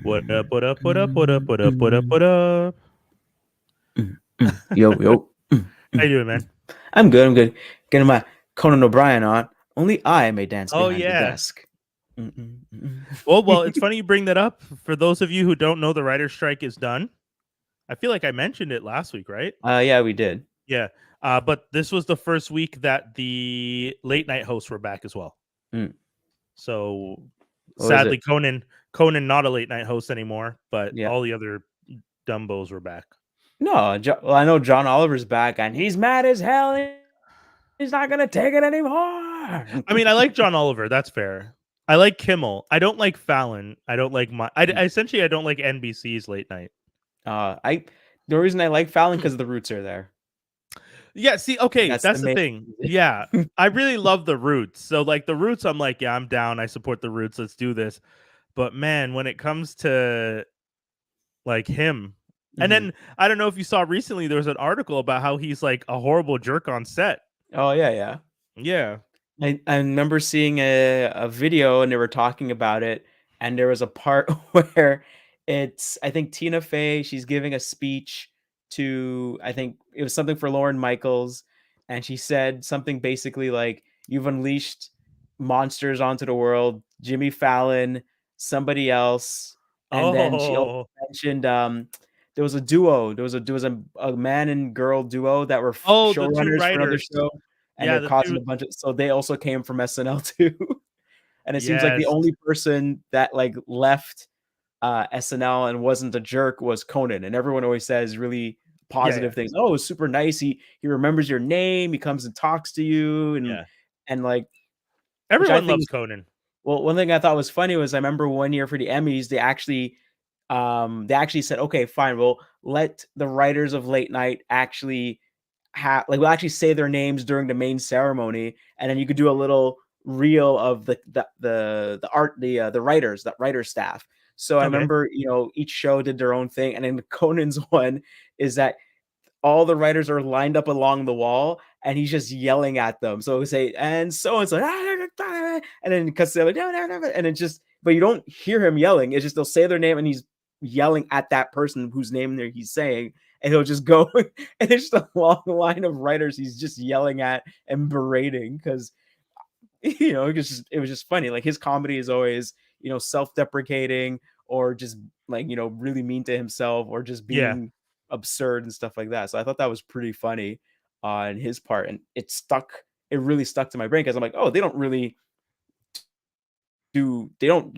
What up? What up? What up? What up? What up? What up? What up? Yo. How you doing, man? I'm good. I'm good. Getting my Conan O'Brien on. Only I may dance Oh behind the yeah. desk. Well, it's funny you bring that up. For those of you who don't know, the writer's strike is done. I feel like I mentioned it last week, right? Yeah, we did. Yeah. But this was the first week that the late night hosts were back as well. Mm. So What was sadly, it? Conan not a late night host anymore, but Yeah. all the other Dumbos were back. No, well, I know John Oliver's back, and he's mad as hell. He's not gonna take it anymore. I mean, I like John Oliver. That's fair. I like Kimmel. I don't like Fallon. I don't like I essentially I don't like NBC's late night. The reason I like Fallon because the roots are there. Yeah, see, okay, That's that's the the thing. Yeah, I really love the Roots. So, like, the Roots, I'm like, yeah, I'm down. I support the Roots. Let's do this. But man, when it comes to like him, and then I don't know if you saw recently, there was an article about how he's like a horrible jerk on set. Oh yeah. Yeah. I remember seeing a video and they were talking about it, and there was a part where I think Tina Fey, she's giving a speech to, I think it was something for Lauren Michaels, and she said something basically like, "You've unleashed monsters onto the world, Jimmy Fallon, somebody else," and then she also Oh. mentioned there was a duo, there was a man and girl duo that were Oh, the two showrunners for another writers. show. And Yeah, they're the causing two. a bunch of, so they also came from SNL too. And it seems like the Yes. only person that like left SNL and wasn't a jerk was Conan. And everyone always says really positive things. Oh, it's super nice. He remembers your name. He comes and talks to you. And like, which I Everyone think loves is, Conan. well, one thing I thought was funny was I remember one year for the Emmys, they actually said, okay, fine, we'll let the writers of late night actually we'll actually say their names during the main ceremony, and then you could do a little reel of the writer staff. So I remember, each show did their own thing, and then Conan's one is that all the writers are lined up along the wall, and he's just yelling at them. So we say, and so and so, and then because they're like, and it just, but you don't hear him yelling. It's just they'll say their name, and he's yelling at that person whose name he's saying, and he'll just go, and it's just a long line of writers he's just yelling at and berating because it was just funny. Like his comedy is always self-deprecating or just like really mean to himself or just being absurd and stuff like that. So I thought that was pretty funny on his part, and it really stuck to my brain because I'm like, oh, they don't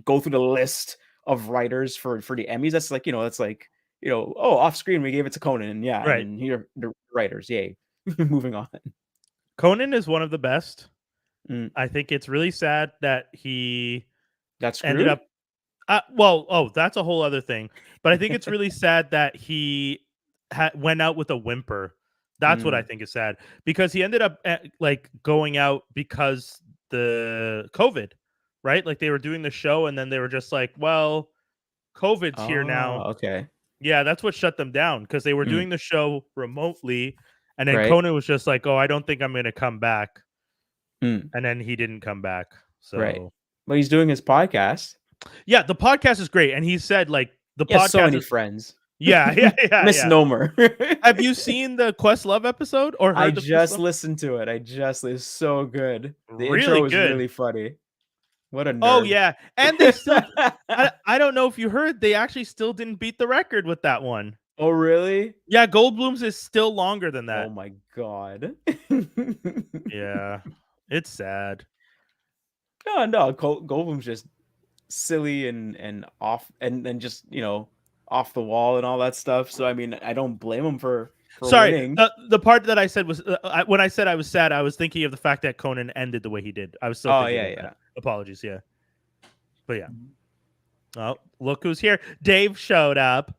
go through the list of writers for the Emmys. That's like, oh, off screen we gave it to Conan, Right. and here the writers, yay. Moving on. Conan is one of the best. I think it's really sad that he ended up. That's a whole other thing. But I think it's really sad that he went out with a whimper. That's what I think is sad, because he ended up going out because the COVID, right? Like they were doing the show and then they were just like, well, COVID's here now. Okay. Yeah, that's what shut them down, because they were doing the show remotely, and then Right. Conan was just like, oh, I don't think I'm going to come back. And then he didn't come back. So, right. But he's doing his podcast. Yeah, the podcast is great. And he said, like, the podcast so many friends. Yeah. Misnomer. Have you seen the Questlove episode or heard I the just listened to it. It's so good. The really intro was good. Really funny. What a nerd. Oh, yeah. And they still, I don't know if you heard, they actually still didn't beat the record with that one. Oh, really? Yeah, Goldblum's is still longer than that. Oh, my God. Yeah, it's sad. No, Goldblum's just silly and off and just, off the wall and all that stuff. So, I mean, I don't blame him for winning. The part that I said was, when I said I was sad, I was thinking of the fact that Conan ended the way he did. I was still thinking of that. Apologies, yeah. But yeah. Oh, look who's here. Dave showed up.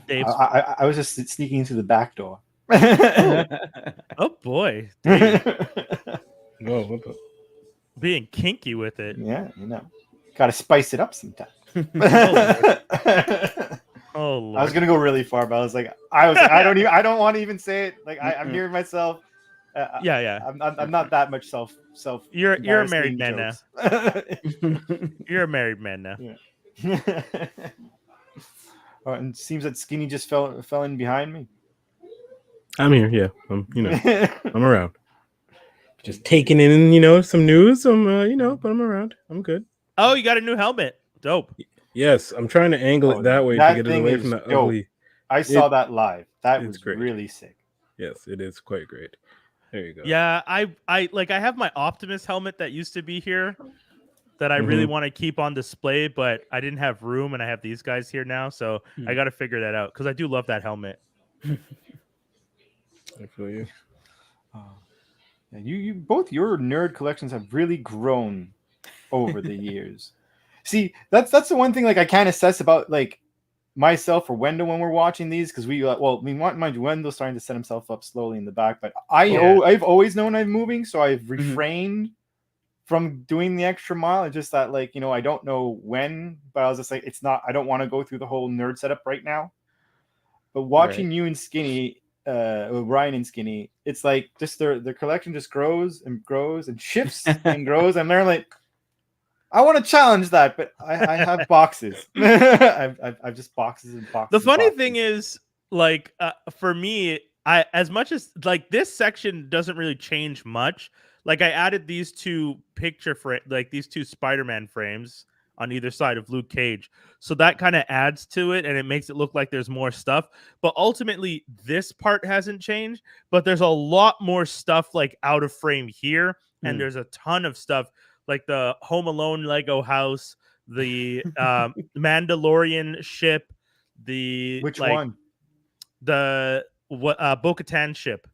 I was just sneaking into the back door. Oh boy. Whoa. Being kinky with it. Yeah, gotta spice it up sometimes. Oh Lord. I was gonna go really far, but I was like, I don't want to even say it. Like I'm hearing myself. Yeah. I'm not that much self. You're a married man now. You're a married man now. Yeah. And it seems that Skinny just fell in behind me. I'm here. Yeah, I'm around. Just taking in, some news. But I'm around. I'm good. Oh, you got a new helmet. Dope. Yes, I'm trying to angle it that way to get it away from that ugly. I saw that live. That was great. Really sick. Yes, it is quite great. There you go. Yeah, I have my Optimus helmet that used to be here that I really want to keep on display, but I didn't have room, and I have these guys here now, so I got to figure that out because I do love that helmet. I feel you. You both your nerd collections have really grown over the years. See, that's the one thing I can't assess about myself or Wendell when we're watching these, because mind you, Wendell's starting to set himself up slowly in the back, but I've always known I'm moving, so I've refrained from doing the extra mile. It's just that I don't know when, but I was just it's not, I don't want to go through the whole nerd setup right now. But watching you and Skinny, Ryan and Skinny, it's just their collection just grows and grows and shifts and grows, and they're I want to challenge that, but I have boxes. I've just boxes and boxes. The funny thing is, for me, as much as this section doesn't really change much. I added these two these two Spider-Man frames on either side of Luke Cage, so that kind of adds to it, and it makes it look like there's more stuff. But ultimately, this part hasn't changed. But there's a lot more stuff out of frame here, and there's a ton of stuff. Like the Home Alone Lego house, the Mandalorian ship, which one? The Bo-Katan ship.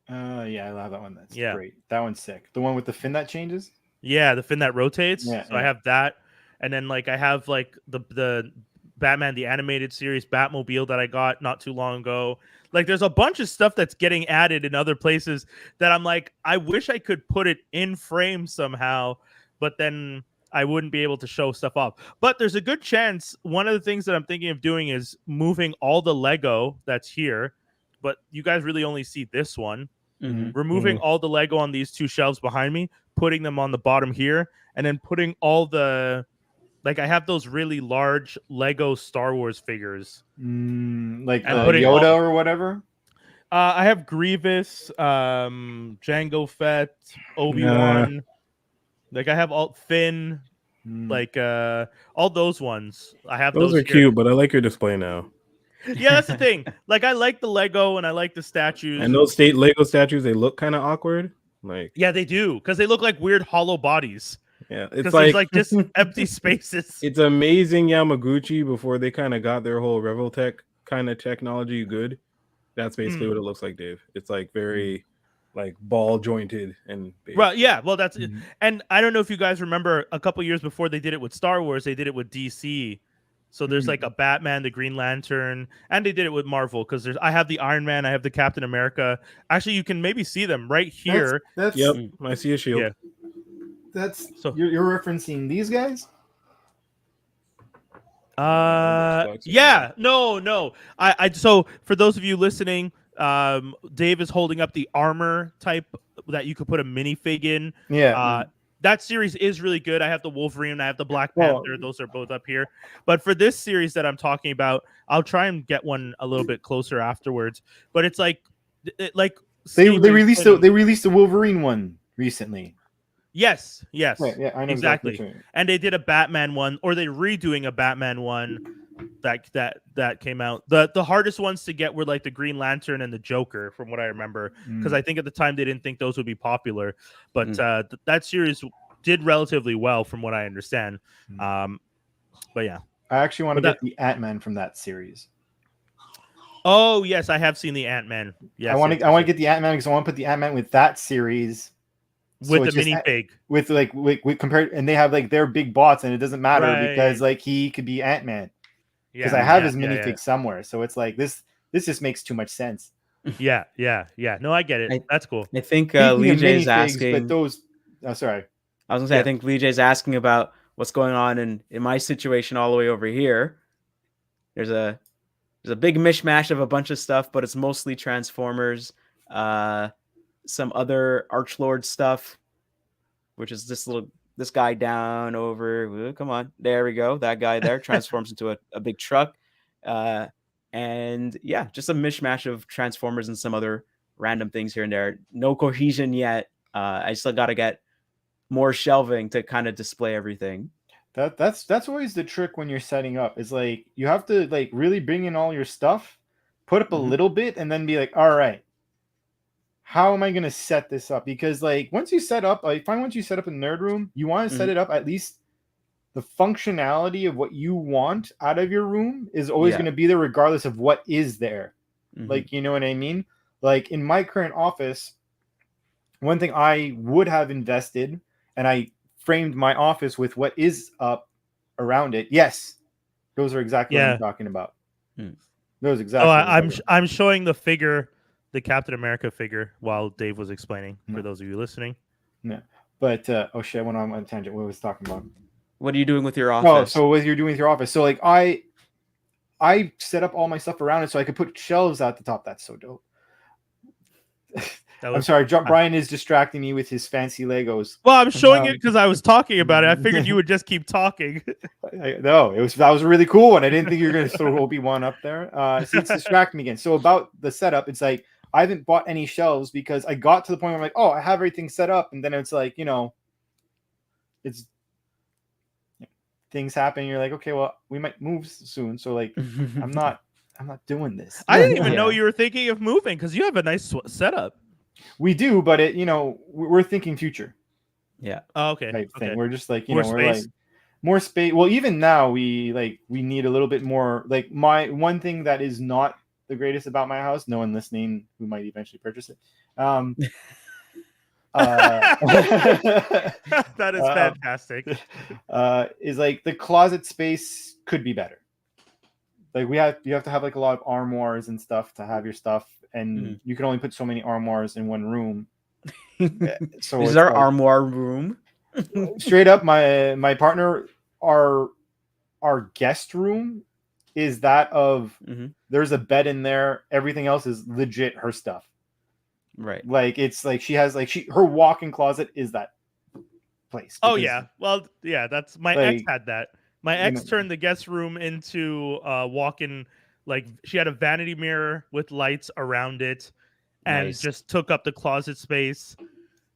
Yeah, I love that one. That's great. That one's sick. The one with the fin that changes. Yeah, the fin that rotates. Yeah, so I have that, and then I have the Batman the Animated Series Batmobile that I got not too long ago. There's a bunch of stuff that's getting added in other places that I'm I wish I could put it in frame somehow, but then I wouldn't be able to show stuff off. But there's a good chance one of the things that I'm thinking of doing is moving all the Lego that's here, but you guys really only see this one. Removing all the Lego on these two shelves behind me, putting them on the bottom here, and then putting all the I have those really large Lego Star Wars figures, Yoda or whatever. I have Grievous, Jango Fett, Obi-Wan. I have all Finn, all those ones. I have those are cute, but I like your display now. Yeah, that's the thing. I like the Lego and I like the statues. And those Lego statues, they look kind of awkward. Yeah, they do, because they look like weird hollow bodies. Yeah, it's there's just empty spaces. It's amazing Yamaguchi before they kind of got their whole Revoltech kind of technology good. That's basically what it looks like, Dave. It's very ball jointed and big. Right. Yeah. Well, that's it. And I don't know if you guys remember a couple years before they did it with Star Wars, they did it with DC. So there's a Batman, the Green Lantern, and they did it with Marvel, because I have the Iron Man, I have the Captain America. Actually, you can maybe see them right here. Yep, I see a shield. Yeah. You're referencing these guys? Yeah. No. I so for those of you listening, Dave is holding up the armor type that you could put a minifig in. Yeah. That series is really good. I have the Wolverine, I have the Black Panther. Those are both up here. But for this series that I'm talking about, I'll try and get one a little bit closer afterwards. But it's they released the Wolverine one recently. Yes. Right, yeah, I know exactly. And they did a Batman one, or they're redoing a Batman one that came out. The hardest ones to get were the Green Lantern and the Joker, from what I remember, because I think at the time they didn't think those would be popular. But that series did relatively well, from what I understand. But yeah, I actually want to get the Ant-Man from that series. Oh yes, I have seen the Ant-Man. Yes, I want to get the Ant-Man, because I want to put the Ant-Man with that series. With the minifig, with compared, and they have their big bots, and it doesn't matter because he could be Ant-Man. Because I have his minifig somewhere, so it's this just makes too much sense. Yeah. No, I get it. That's cool. I think Lee J's asking. But those, sorry, I was gonna say I think Lee J's asking about what's going on in my situation all the way over here. There's a big mishmash of a bunch of stuff, but it's mostly Transformers. Some other Archlord stuff, which is this guy down over. Come on, there we go. That guy there transforms into a big truck. And yeah, just a mishmash of Transformers and some other random things here and there. No cohesion yet. I still got to get more shelving to kind of display everything. That's always the trick when you're setting up. Is like you have to like really bring in all your stuff, put up a little bit, and then be like, all right, how am I going to set this up? Because like once you set up, I find once you set up a nerd room, you want to set it up at least the functionality of what you want out of your room is always going to be there regardless of what is there. Like, you know what I mean? Like in my current office, one thing I would have invested, and I framed my office with what is up around it. Yes, those are exactly what I'm talking about. Those exactly. I'm showing the figure, the Captain America figure, while Dave was explaining. For those of you listening. Yeah, but oh shit, I went on a tangent. What was talking about? What are you doing with your office? Oh, so what you're doing with your office? So like I set up all my stuff around it so I could put shelves at the top. That's so dope. I'm sorry, Brian is distracting me with his fancy Legos. Well, I'm showing it because I was talking about it. I figured you would just keep talking. No, that was a really cool one. I didn't think you were going to throw Obi-Wan up there. See, it's distracting me again. So about the setup, it's like I haven't bought any shelves because I got to the point where I'm like, oh, I have everything set up, and then it's like, you know, it's things happen. You're like, okay, well, we might move soon, so like, I'm not doing this. I didn't even know you were thinking of moving because you have a nice setup. We do, but we're thinking future. Yeah. Oh, okay. Type thing. Okay. We're just like, more space. We're like more space. Well, even now we need a little bit more. Like my one thing that is not the greatest about my house, no one listening who might eventually purchase it. That is fantastic. Is like the closet space could be better. Like you have to have like a lot of armoires and stuff to have your stuff, and you can only put so many armoires in one room. So is our armoire room? Straight up, my partner, our guest room is that of there's a bed in there. Everything else is legit her stuff. Right. Like it's like she has like her walk-in closet is that place. Oh yeah. Well, yeah, that's my ex had that. My ex turned the guest room into walk-in, like she had a vanity mirror with lights around it and just took up the closet space.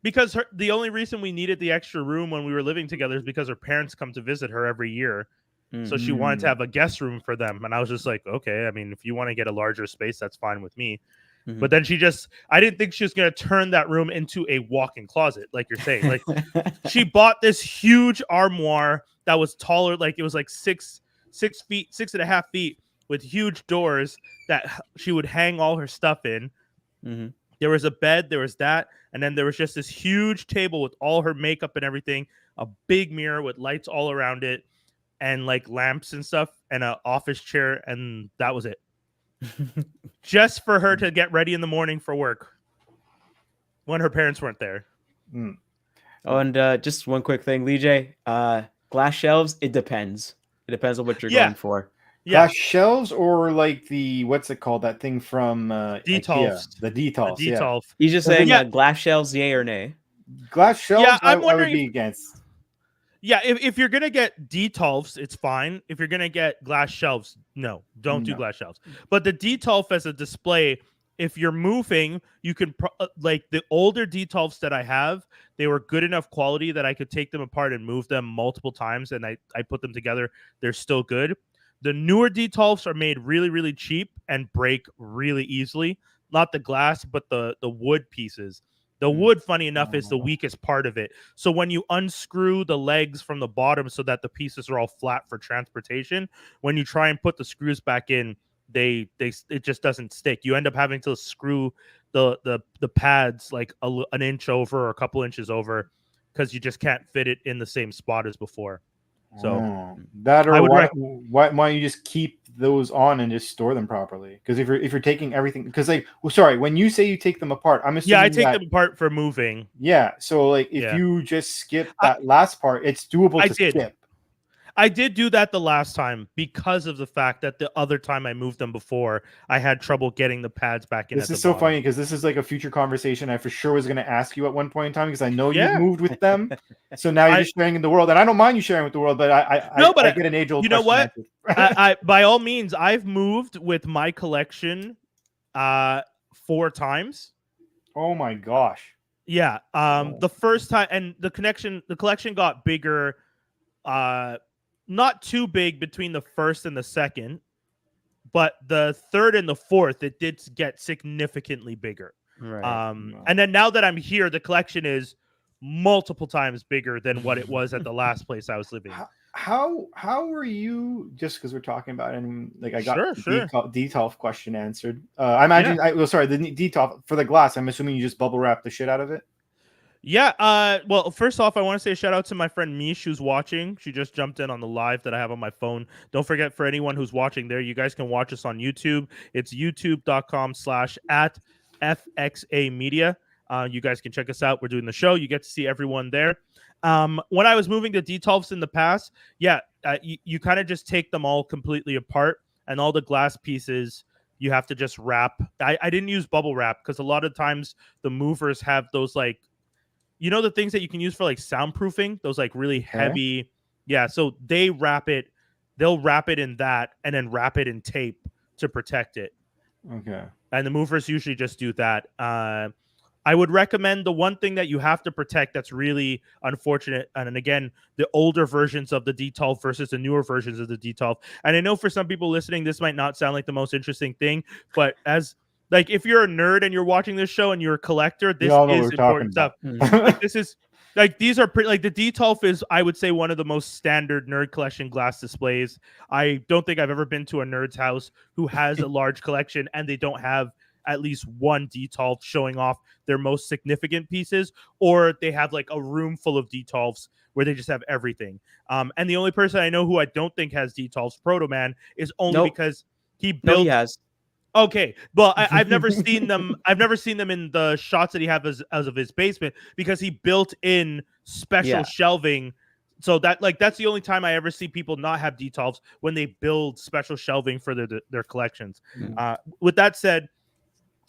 Because the only reason we needed the extra room when we were living together is because her parents come to visit her every year. So she wanted to have a guest room for them. And I was just like, okay, I mean, if you want to get a larger space, that's fine with me. But then I didn't think she was going to turn that room into a walk-in closet, like you're saying. Like she bought this huge armoire that was taller, like it was like 6.5 feet with huge doors that she would hang all her stuff in. There was a bed, there was that, and then there was just this huge table with all her makeup and everything, a big mirror with lights all around it, and like lamps and stuff, and an office chair, and that was it. Just for her to get ready in the morning for work when her parents weren't there. Oh, and just one quick thing, Lee J. Glass shelves, it depends. It depends on what you're going for. Glass shelves or like the what's it called? That thing from Detolf. The Detolf. Yeah. He's just saying glass shelves, yay or nay? Glass shelves, I would be against. Yeah, if you're gonna get Detolfs, it's fine. If you're gonna get glass shelves, no, don't do glass shelves. But the Detolf as a display, if you're moving, you can like the older Detolfs that I have, they were good enough quality that I could take them apart and move them multiple times, and I put them together. They're still good. The newer Detolfs are made really, really cheap and break really easily. Not the glass, but the wood pieces. The wood, funny enough, is the weakest part of it. So when you unscrew the legs from the bottom so that the pieces are all flat for transportation, when you try and put the screws back in, it just doesn't stick. You end up having to screw the pads like an inch over or a couple inches over because you just can't fit it in the same spot as before. So that, or why don't you just keep those on and just store them properly? Because if you're taking everything, because like, when you say you take them apart, I'm assuming I take them apart for moving. Yeah, so like if you just skip that last part, it's doable to skip. I did do that the last time because of the fact that the other time I moved them before, I had trouble getting the pads back in. This is so funny because this is like a future conversation I for sure was going to ask you at one point in time because I know you've moved with them. So now you're just sharing in the world, and I don't mind you sharing with the world, but I get an age-old. You know what? I by all means, I've moved with my collection 4 times. Oh my gosh! Yeah. The first time, and the collection got bigger. Not too big between the first and the second, but the third and the fourth, it did get significantly bigger. Right. And then now that I'm here, the collection is multiple times bigger than what it was at the last place I was living. How were you? Just because we're talking about it, and like I got the detolf question answered. I imagine. Yeah. Sorry, the detolf for the glass. I'm assuming you just bubble wrap the shit out of it. Yeah. Well, first off, I want to say a shout out to my friend Mish who's watching. She just jumped in on the live that I have on my phone. Don't forget, for anyone who's watching there, you guys can watch us on YouTube. It's youtube.com/@FXAmedia. You guys can check us out. We're doing the show. You get to see everyone there. When I was moving the detolfs in the past, you kind of just take them all completely apart, and all the glass pieces you have to just wrap. I didn't use bubble wrap because a lot of times the movers have those like, you know, the things that you can use for like soundproofing, those like really heavy. Yeah. So they'll wrap it in that and then wrap it in tape to protect it. Okay. And the movers usually just do that. I would recommend the one thing that you have to protect that's really unfortunate. And again, the older versions of the detolf versus the newer versions of the detolf. And I know for some people listening, this might not sound like the most interesting thing, but as like, if you're a nerd and you're watching this show and you're a collector, this is important stuff. Like, this is like, these are pretty, like the detolf is, I would say, one of the most standard nerd collection glass displays. I don't think I've ever been to a nerd's house who has a large collection and they don't have at least one detolf showing off their most significant pieces, or they have like a room full of detolfs where they just have everything. And the only person I know who I don't think has detolfs, Proto Man, is only because he built. No, he has. Okay, well, I've never seen them. I've never seen them in the shots that he has as of his basement because he built in special shelving. So that's the only time I ever see people not have detolfs, when they build special shelving for their collections. With that said,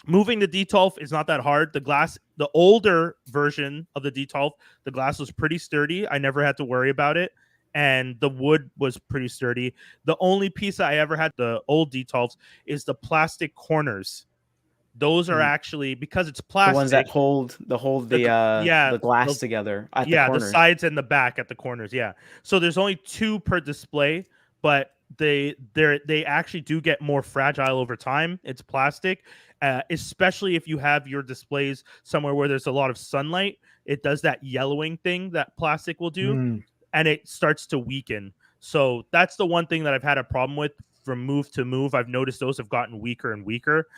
moving the detolf is not that hard. The glass, the older version of the detolf, the glass was pretty sturdy. I never had to worry about it. And the wood was pretty sturdy. The only piece I ever had, the old detolfs, is the plastic corners. Those are actually, because it's plastic, the ones that hold the glass together at the corners. The sides and the back at the corners. Yeah. So there's only 2 per display, but they actually do get more fragile over time. It's plastic, especially if you have your displays somewhere where there's a lot of sunlight. It does that yellowing thing that plastic will do. And it starts to weaken. So that's the one thing that I've had a problem with from move to move. I've noticed those have gotten weaker and weaker,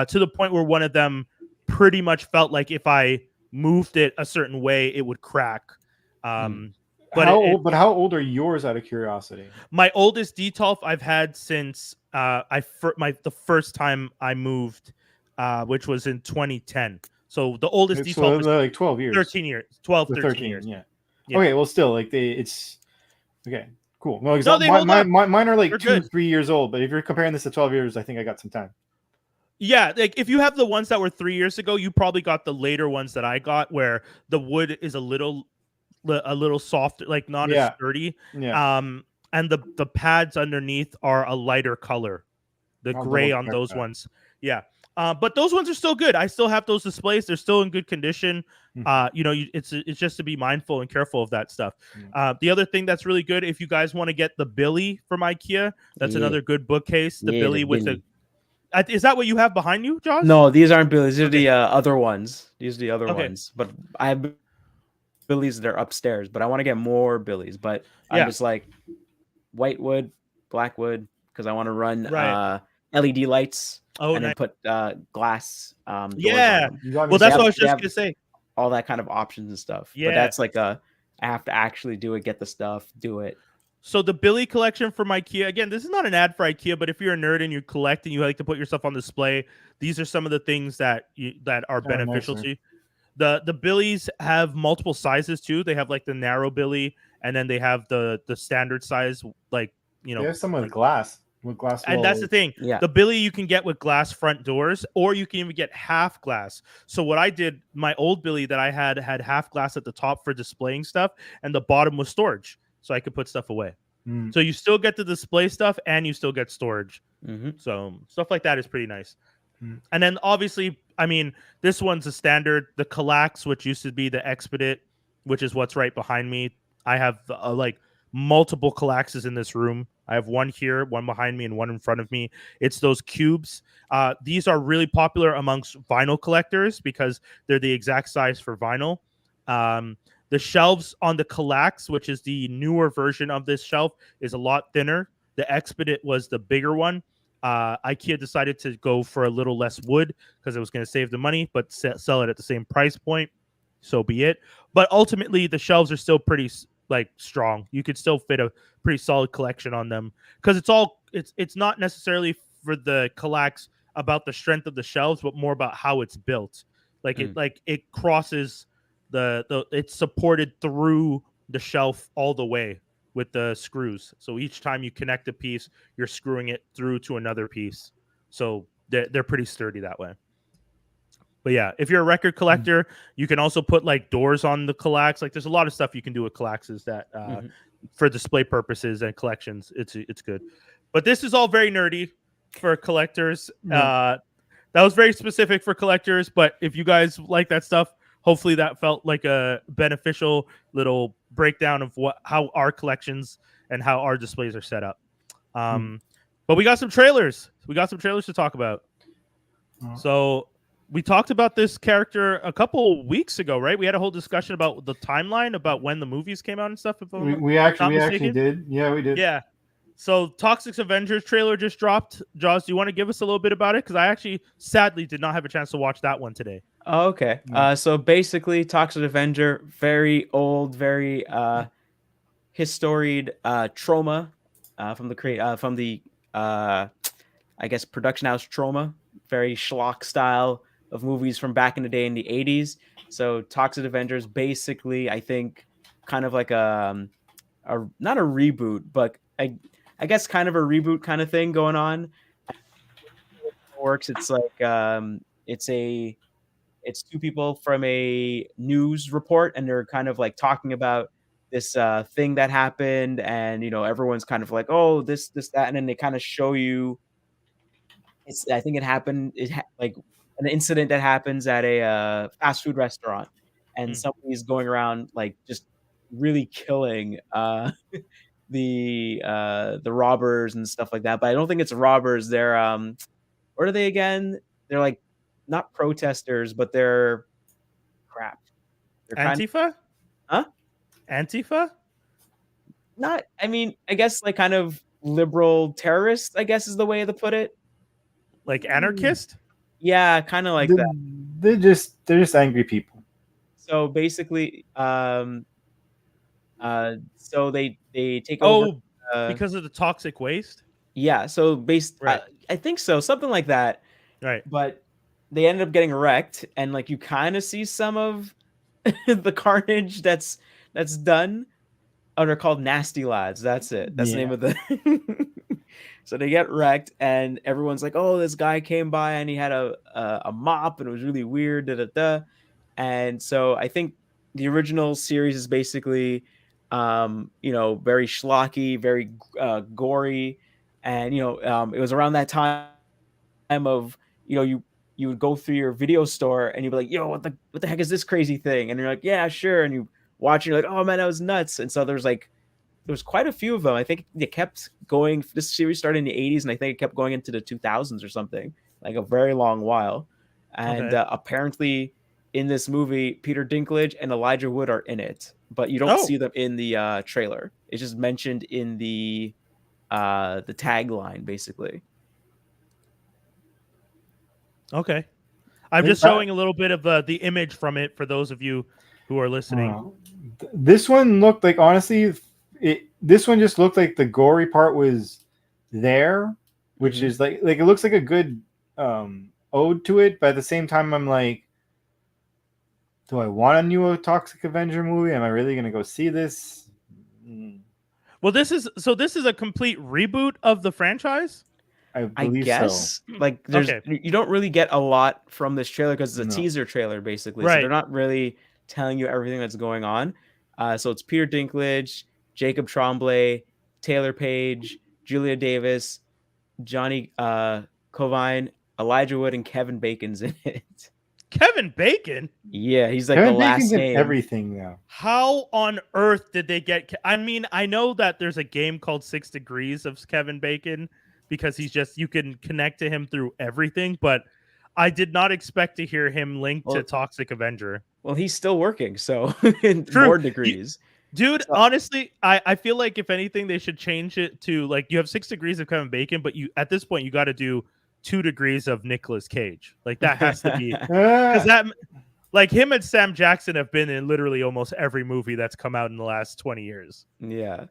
to the point where one of them pretty much felt like if I moved it a certain way, it would crack. But how old are yours, out of curiosity? My oldest detolf I've had since the first time I moved, which was in 2010. So the oldest detolf was like 12 years. 13 years. 13 years. Yeah. Okay, well, still, like it's okay, cool. No, mine are like 2-3 years old, but if you're comparing this to 12 years, I think I got some time. Yeah, like if you have the ones that were 3 years ago, you probably got the later ones that I got, where the wood is a little softer, like not as sturdy. Yeah. And the pads underneath are a lighter color, the gray on those ones. Yeah. But those ones are still good. I still have those displays. They're still in good condition. It's just to be mindful and careful of that stuff. The other thing that's really good, if you guys want to get the Billy from IKEA, that's another good bookcase. The Billy with the is that what you have behind you, Josh? No, these aren't Billies. These are the other ones. These are the other ones. But I have Billies that are upstairs. But I want to get more Billies. But I'm just like white wood, black wood, because I want to run LED lights. And then put glass doors on them. Well, that's what I was just gonna say. All that kind of options and stuff. Yeah. But that's like I have to actually do it, get the stuff, do it. So the Billy collection from IKEA, again, this is not an ad for IKEA, but if you're a nerd and you collect and you like to put yourself on display, these are some of the things that are beneficial to you. The Billies have multiple sizes too. They have like the narrow Billy and then they have the standard size, like, you know, they have some with glass and that's the thing. Yeah. The Billy you can get with glass front doors, or you can even get half glass. So what I did, my old Billy that I had half glass at the top for displaying stuff, and the bottom was storage, so I could put stuff away. So you still get to display stuff, and you still get storage. So stuff like that is pretty nice. And then obviously, I mean, this one's a standard. The Kallax, which used to be the Expedite, which is what's right behind me. I have like multiple Kallaxes in this room. I have one here, one behind me, and one in front of me. It's those cubes. These are really popular amongst vinyl collectors because they're the exact size for vinyl. The shelves on the Kallax, which is the newer version of this shelf, is a lot thinner. The Expedite was the bigger one. IKEA decided to go for a little less wood because it was going to save the money, but sell it at the same price point. So be it. But ultimately, the shelves are still pretty like strong. You could still fit a pretty solid collection on them because it's not necessarily for the Kallax about the strength of the shelves, but more about how it's built. Like it crosses it's supported through the shelf all the way with the screws. So each time you connect a piece, you're screwing it through to another piece. So they're pretty sturdy that way. But yeah, if you're a record collector, you can also put like doors on the Kallax. Like there's a lot of stuff you can do with Kallaxes that for display purposes and collections, it's good. But this is all very nerdy for collectors. That was very specific for collectors. But if you guys like that stuff, hopefully that felt like a beneficial little breakdown of how our collections and how our displays are set up. But we got some trailers. We got some trailers to talk about. So we talked about this character a couple weeks ago, right? We had a whole discussion about the timeline, about when the movies came out and stuff. If we actually did. Yeah, we did. Yeah. So Toxic Avengers trailer just dropped. Jaws, do you want to give us a little bit about it? Because I actually, sadly, did not have a chance to watch that one today. Oh, okay. So basically, Toxic Avenger, very old, very historied trauma from the I guess production house Trauma, very schlock style of movies from back in the day in the 80s. So Toxic Avengers, basically, I think, kind of like a not a reboot, but I guess kind of a reboot kind of thing going on. It works. It's like it's two people from a news report, and they're kind of like talking about this thing that happened, and everyone's kind of like, oh, this that, and then they kind of show you. I think it happened. Like an incident that happens at a fast food restaurant, and somebody's going around like just really killing the robbers and stuff like that. But I don't think it's robbers. They're what are they again? They're like not protesters, but they're crap. They're Antifa? Huh? Antifa? Not. I mean, I guess like kind of liberal terrorists, I guess is the way to put it. Like anarchist? Yeah, kind of like that. They're just angry people. So basically, so they take over. Because of the toxic waste? Yeah. So right. I think so, something like that. Right. But they ended up getting wrecked, and like you kind of see some of the carnage that's done. Oh, they're called Nasty Lads. That's it. That's the name of the. So they get wrecked, and everyone's like, "Oh, this guy came by and he had a mop, and it was really weird." And so I think the original series is basically, very schlocky, very gory, and it was around that time of you would go through your video store and you'd be like, "Yo, what the heck is this crazy thing?" And you're like, "Yeah, sure," and you watch, and you're like, "Oh man, that was nuts." And so there was quite a few of them. I think they kept going. This series started in the 80s, and I think it kept going into the 2000s or something, like a very long while. And apparently, in this movie, Peter Dinklage and Elijah Wood are in it, but you don't see them in the trailer. It's just mentioned in the tagline, basically. Okay, I'm just showing a little bit of the image from it for those of you who are listening. This one looked like, honestly, this one just looked like the gory part was there, which is like it looks like a good ode to it, but at the same time I'm like, do I want a new Toxic Avenger movie? Am I really gonna go see this? Well, this is a complete reboot of the franchise. I guess so. Like you don't really get a lot from this trailer because it's a teaser trailer basically. Right. So they're not really telling you everything that's going on. So it's Peter Dinklage, Jacob Tremblay, Taylor Page, Julia Davis, Johnny Covine, Elijah Wood, and Kevin Bacon's in it. Kevin Bacon? Yeah, he's like Kevin the last Bacon's name. In everything now. How on earth did they get? I mean, I know that there's a game called 6 Degrees of Kevin Bacon because you can connect to him through everything, but I did not expect to hear him linked to Toxic Avenger. Well, he's still working, so in more degrees. Dude, honestly, I feel like if anything, they should change it to like you have 6 degrees of Kevin Bacon, but you at this point you got to do 2 degrees of Nicolas Cage. Like that has to be because that like him and Sam Jackson have been in literally almost every movie that's come out in the last 20 years. Yeah.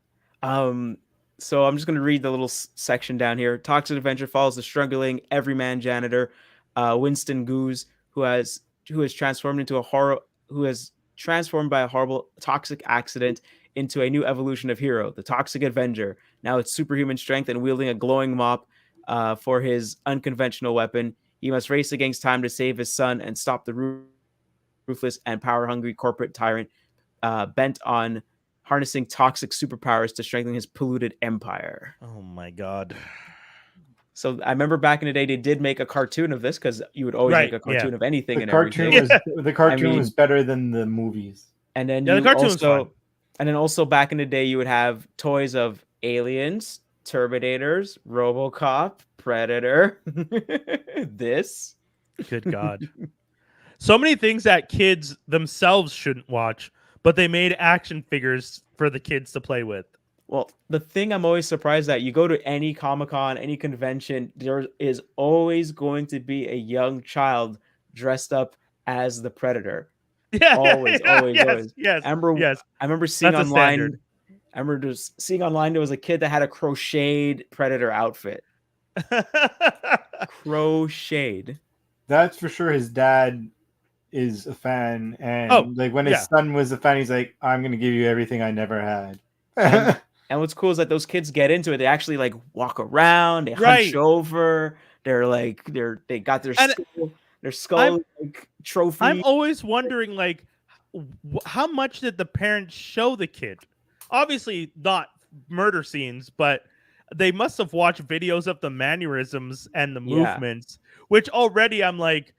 So I'm just going to read the little section down here. Toxic Avenger follows the struggling everyman janitor, Winston Goose, who has transformed by a horrible toxic accident into a new evolution of hero, the Toxic Avenger. Now it's superhuman strength and wielding a glowing mop for his unconventional weapon. He must race against time to save his son and stop the ruthless and power-hungry corporate tyrant bent on harnessing toxic superpowers to strengthen his polluted empire. Oh my God. So I remember back in the day, they did make a cartoon of this because you would always make a cartoon of anything the cartoon was better than the movies. And then the cartoon was fun. And then also back in the day, you would have toys of aliens, Terminators, Robocop, Predator. This. Good God. So many things that kids themselves shouldn't watch, but they made action figures for the kids to play with. Well, the thing I'm always surprised at, you go to any Comic-Con, any convention, there is always going to be a young child dressed up as the Predator. Yeah, always. Yes. I remember seeing online. I remember just seeing online there was a kid that had a crocheted Predator outfit. Crocheted. That's for sure. His dad is a fan, and like when his son was a fan, he's like, "I'm gonna give you everything I never had." And what's cool is that those kids get into it. They actually like walk around. They hunch over. They're like they got their skull like, trophy. I'm always wondering like how much did the parents show the kid? Obviously not murder scenes, but they must have watched videos of the mannerisms and the movements, which already I'm like,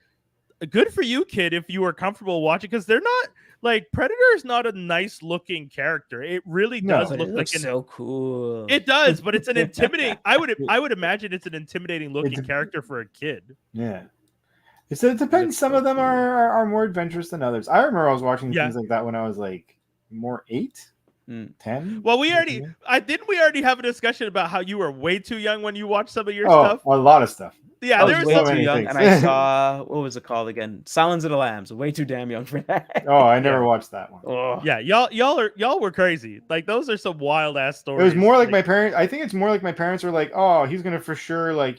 good for you, kid, if you were comfortable watching, because they're not like Predator is not a nice looking character. It really does look like so cool. It does, but it's an intimidating. I would imagine it's an intimidating looking character for a kid. Yeah. So it depends. Some of them are more adventurous than others. I remember I was watching things like that when I was like more 8, 10. Well, we already have a discussion about how you were way too young when you watched some of your stuff. A lot of stuff. Yeah, there was way too young, and I saw what was it called again? Silence of the Lambs. Way too damn young for that. Oh, I never watched that one. Oh. Yeah, y'all were crazy. Like those are some wild ass stories. It was more like my parents. I think it's more like my parents were like, "Oh, he's gonna for sure like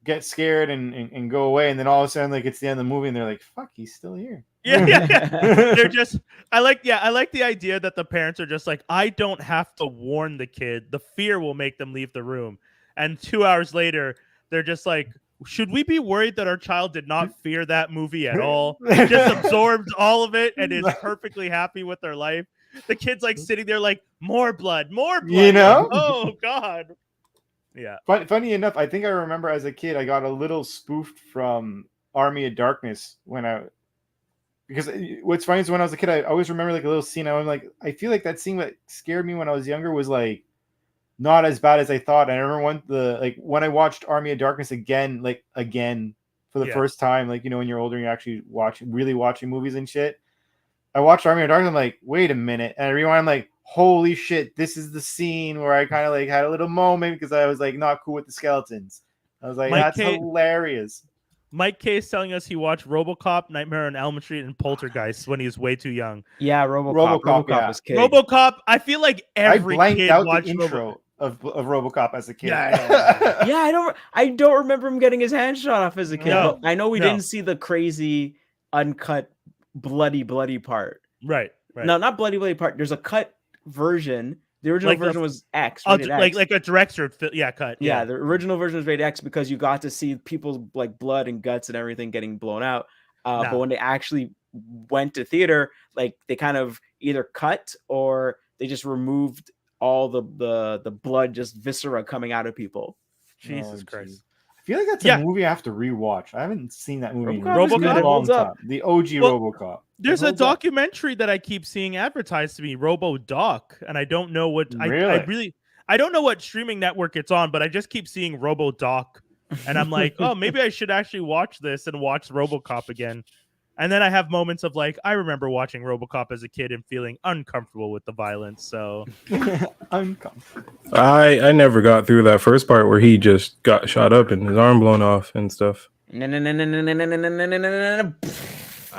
get scared and go away," and then all of a sudden like it's the end of the movie, and they're like, "Fuck, he's still here." Yeah. They're just. I like the idea that the parents are just like, I don't have to warn the kid. The fear will make them leave the room, and 2 hours later. They're just like, should we be worried that our child did not fear that movie at all? Just absorbed all of it and is perfectly happy with their life. The kid's like sitting there like, more blood. Oh, God. Yeah. Funny enough, I think I remember as a kid, I got a little spoofed from Army of Darkness because what's funny is when I was a kid, I always remember like a little scene. I'm like, I feel like that scene that scared me when I was younger was like, not as bad as I thought. And I remember when I watched Army of Darkness again for the first time, like, when you're older and you're actually watching movies and shit. I watched Army of Darkness. I'm like, wait a minute. And I rewind. I'm like, holy shit. This is the scene where I kind of like had a little moment because I was like not cool with the skeletons. I was like, that's hilarious. Mike K is telling us he watched Robocop, Nightmare on Elm Street, and Poltergeist when he was way too young. Yeah, Robocop was kid. Robocop, I feel like every kid out watched the intro of Robocop as a kid. Yeah, I don't remember him getting his hand shot off as a kid. No, I know we didn't see the crazy, uncut, bloody part. Right. No, not bloody part. There's a cut version. The original version was X, rated X. Like a director, cut. Yeah, the original version was rated X because you got to see people's like blood and guts and everything getting blown out. But when they actually went to theater, like they kind of either cut or they just removed all the blood, just viscera coming out of people. Jesus Christ. I feel like that's a movie I have to rewatch. I haven't seen that movie in a RoboCop long time. The OG RoboCop. There's a documentary that I keep seeing advertised to me, RoboDoc, and I don't know what I don't know what streaming network it's on, but I just keep seeing RoboDoc, and I'm like, oh, maybe I should actually watch this and watch RoboCop again. And then I have moments of like, I remember watching RoboCop as a kid and feeling uncomfortable with the violence. So uncomfortable. I never got through that first part where he just got shot up and his arm blown off and stuff. I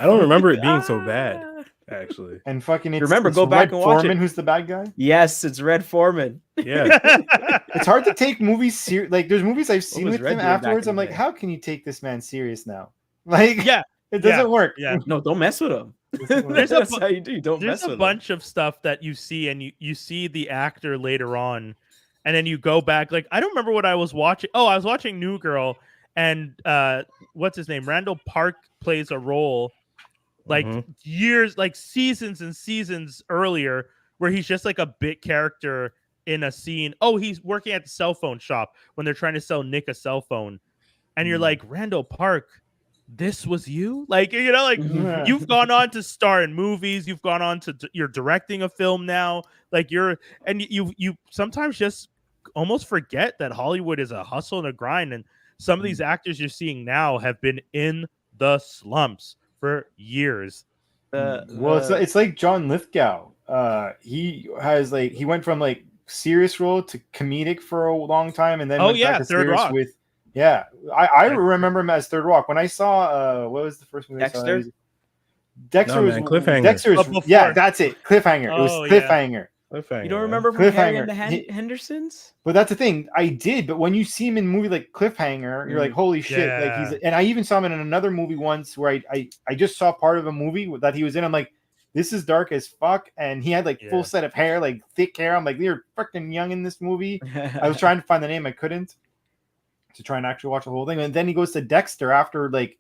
don't remember it being so bad, actually. And fucking, it's go back Red and watch Foreman it. Who's the bad guy? Yes, it's Red Foreman. Yeah. It's hard to take movies serious. Like, there's movies I've seen with him afterwards. I'm like, how can you take this man serious now? Like, it doesn't work. Yeah. No, don't mess with him. That's how you do. Don't mess with him. There's a bunch of stuff that you see, and you see the actor later on, and then you go back. Like, I don't remember what I was watching. Oh, I was watching New Girl, and what's his name? Randall Park plays a role like years, like seasons and seasons earlier, where he's just like a bit character in a scene. Oh, he's working at the cell phone shop when they're trying to sell Nick a cell phone, and you're like, Randall Park, this was you? Like, you know, like you've gone on to star in movies, you've gone on to you're directing a film now, like you sometimes just almost forget that Hollywood is a hustle and a grind, and some of these actors you're seeing now have been in the slumps for years. It's like John Lithgow. He went from like serious role to comedic for a long time, and then went back to Third Rock. With I remember him as Third Rock. When I saw what was the first movie Dexter? I saw? Dexter was Cliffhanger. Dexter's that's it. Cliffhanger. It was Cliffhanger. You don't remember from Harry and the Hendersons? But that's the thing. I did, but when you see him in a movie like Cliffhanger, you're like, holy shit. Yeah. Like and I even saw him in another movie once where I just saw part of a movie that he was in. I'm like, this is dark as fuck. And he had like full set of hair, like thick hair. I'm like, you're freaking young in this movie. I was trying to find the name. I couldn't. To try and actually watch the whole thing. And then he goes to Dexter after like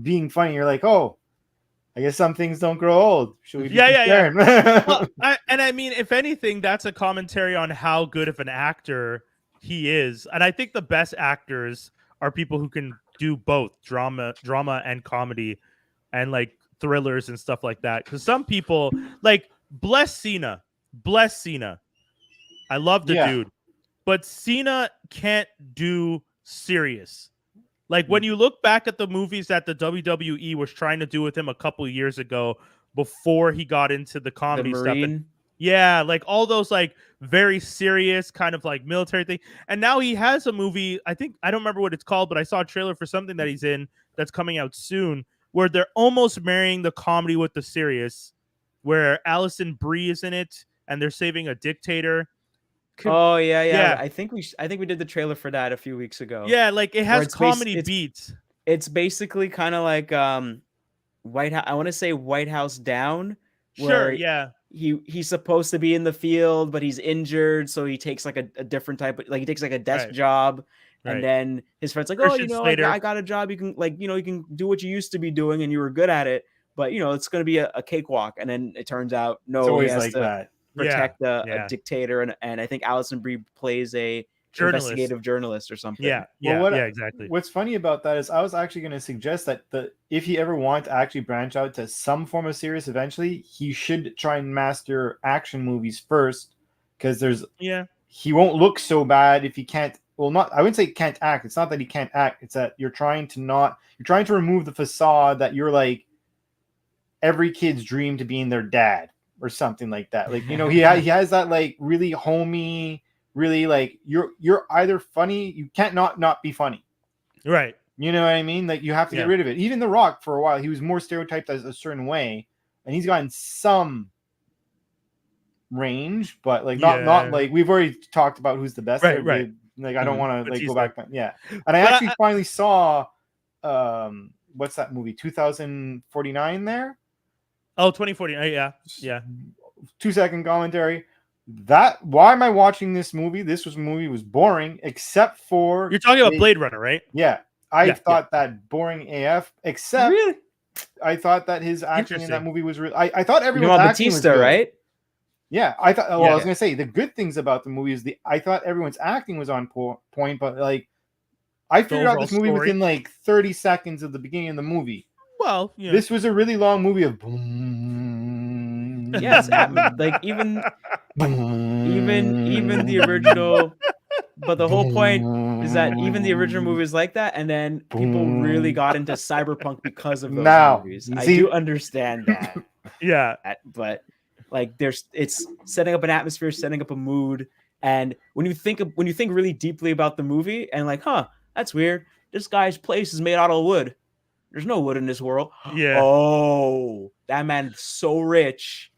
being funny. You're like, oh, I guess some things don't grow old. Should we be concerned? Well, I mean, if anything, that's a commentary on how good of an actor he is. And I think the best actors are people who can do both drama and comedy and like thrillers and stuff like that. Because some people like bless Cena. I love the dude. But Cena can't do serious. Like when you look back at the movies that the WWE was trying to do with him a couple of years ago before he got into the comedy stuff. And, like all those like very serious kind of like military thing. And now he has a movie, I don't remember what it's called, but I saw a trailer for something that he's in that's coming out soon where they're almost marrying the comedy with the serious, where Alison Brie is in it and they're saving a dictator. Yeah. I think we did the trailer for that a few weeks ago. Yeah, like it has comedy beats. It's basically kind of like White House. I want to say White House Down. Sure. Yeah. He's supposed to be in the field, but he's injured, so he takes like a different type of he takes like a desk job, and then his friend's like, I got a job. You can you can do what you used to be doing, and you were good at it, but it's going to be a cakewalk. And then it turns out no, he has to that. Protect a dictator, and I think Alison Brie plays a investigative journalist or something. Exactly. What's funny about that is I was actually going to suggest that if he ever wants to actually branch out to some form of serious eventually, he should try and master action movies first, because he won't look so bad if he can't. Well, I wouldn't say he can't act. It's not that he can't act. It's that you're trying to remove the facade that you're like every kid's dream to being their dad. Or something like that. Like, he has that like really homey, really like you're either funny, you can't not be funny. Right. You know what I mean? Like you have to get rid of it. Even The Rock for a while, he was more stereotyped as a certain way, and he's gotten some range, but like not like we've already talked about who's the best. Right. Like I don't want to like go back. Yeah. And I actually finally saw what's that movie? 2049 there? Oh, 2040. Yeah. 2-second commentary. Why am I watching this movie? Movie was boring, except for you're talking about Blade Runner, right? Yeah, I thought that boring AF. Except really, I thought that his acting in that movie was real. I thought everyone's acting Batista, was good. Right? Yeah, I thought. Well, I was gonna say the good things about the movie is I thought everyone's acting was on point, but like I figured out this movie within like 30 seconds of the beginning of the movie. Well, this was a really long movie of yes, like even the original. But the whole point is that even the original movie is like that, and then people really got into cyberpunk because of those movies. I do understand that. Yeah, but like it's setting up an atmosphere, setting up a mood, and when you think really deeply about the movie, and like, that's weird. This guy's place is made out of wood. There's no wood in this world. Yeah. Oh, that man's so rich.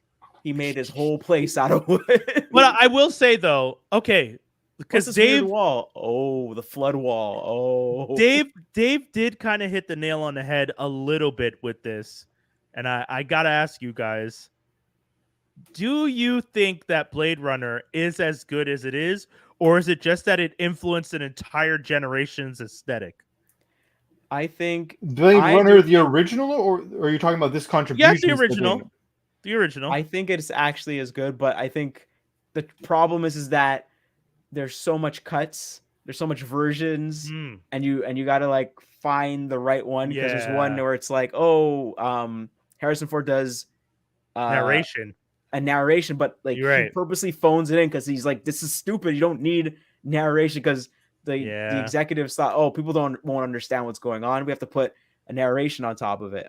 He made his whole place out of wood. But I will say though, okay, because Dave wall. Oh, the flood wall. Oh, Dave did kind of hit the nail on the head a little bit with this, and I gotta ask you guys: do you think that Blade Runner is as good as it is, or is it just that it influenced an entire generation's aesthetic? I think Blade Runner, the original, or are you talking about this contribution? Yes, the original. The original. I think it's actually as good, but I think the problem is that there's so much cuts, there's so much versions, and you got to like find the right one, because there's one where it's like, Harrison Ford does narration, but like he purposely phones it in because he's like, this is stupid. You don't need narration because the executives thought, people won't understand what's going on. We have to put a narration on top of it.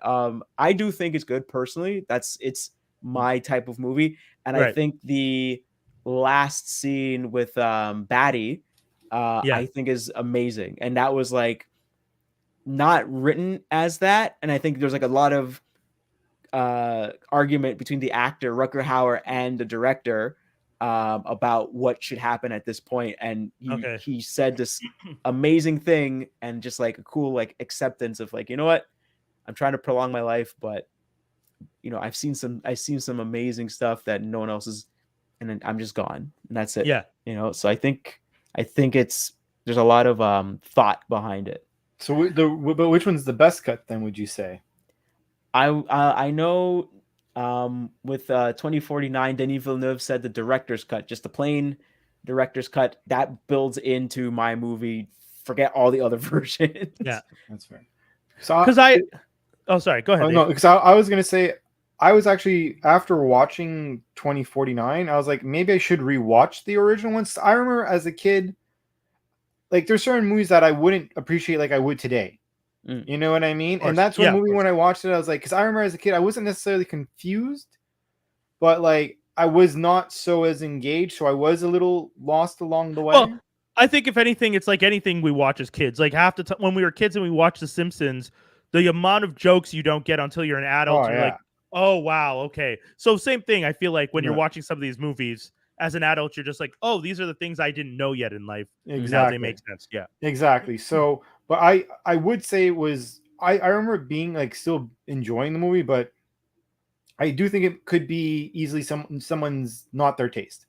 I do think it's good personally. It's my type of movie, and I think the last scene with Batty, I think is amazing, and that was like not written as that, and I think there's like a lot of argument between the actor Rutger Hauer and the director about what should happen at this point, and he said this amazing thing, and just like a cool like acceptance of like, you know what, I'm trying to prolong my life, but I've seen some amazing stuff that no one else is, and then I'm just gone, and that's it. So I think there's a lot of thought behind it. So but which one's the best cut then, would you say? I know with 2049, Denis Villeneuve said the director's cut, just the plain director's cut, that builds into my movie. Forget all the other versions. Yeah, that's fair. So sorry, go ahead. No, because I was gonna say, I was actually, after watching 2049, I was like, maybe I should rewatch the original ones. I remember as a kid, like there's certain movies that I wouldn't appreciate like I would today. You know what I mean? And that's one movie when I watched it, I was like, because I remember as a kid, I wasn't necessarily confused, but like I was not so as engaged, so I was a little lost along the way. Well, I think if anything, it's like anything we watch as kids. Like half the time when we were kids and we watched The Simpsons, the amount of jokes you don't get until you're an adult, you're like, oh wow, okay. So same thing. I feel like when you're watching some of these movies as an adult, you're just like, oh, these are the things I didn't know yet in life. Exactly. Now they make sense. Yeah. Exactly. So, but I would say it was, I remember being like still enjoying the movie, but I do think it could be easily someone's not their taste.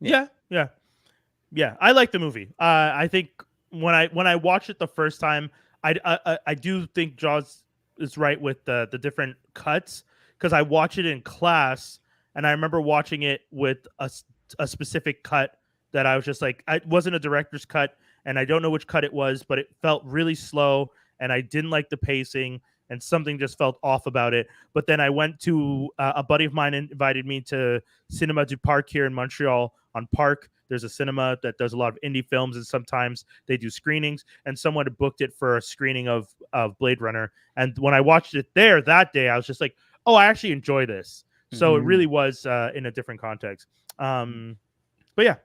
Yeah. I like the movie. I think when I watched it the first time, I do think Jaws is right with the different cuts, because I watched it in class and I remember watching it with a specific cut that I was just like, it wasn't a director's cut, and I don't know which cut it was, but it felt really slow and I didn't like the pacing and something just felt off about it. But then I went to a buddy of mine invited me to Cinema du Parc here in Montreal on Park. There's a cinema that does a lot of indie films, and sometimes they do screenings, and someone had booked it for a screening of Blade Runner. And when I watched it there that day, I was just like, oh, I actually enjoy this. So it really was in a different context. But yeah,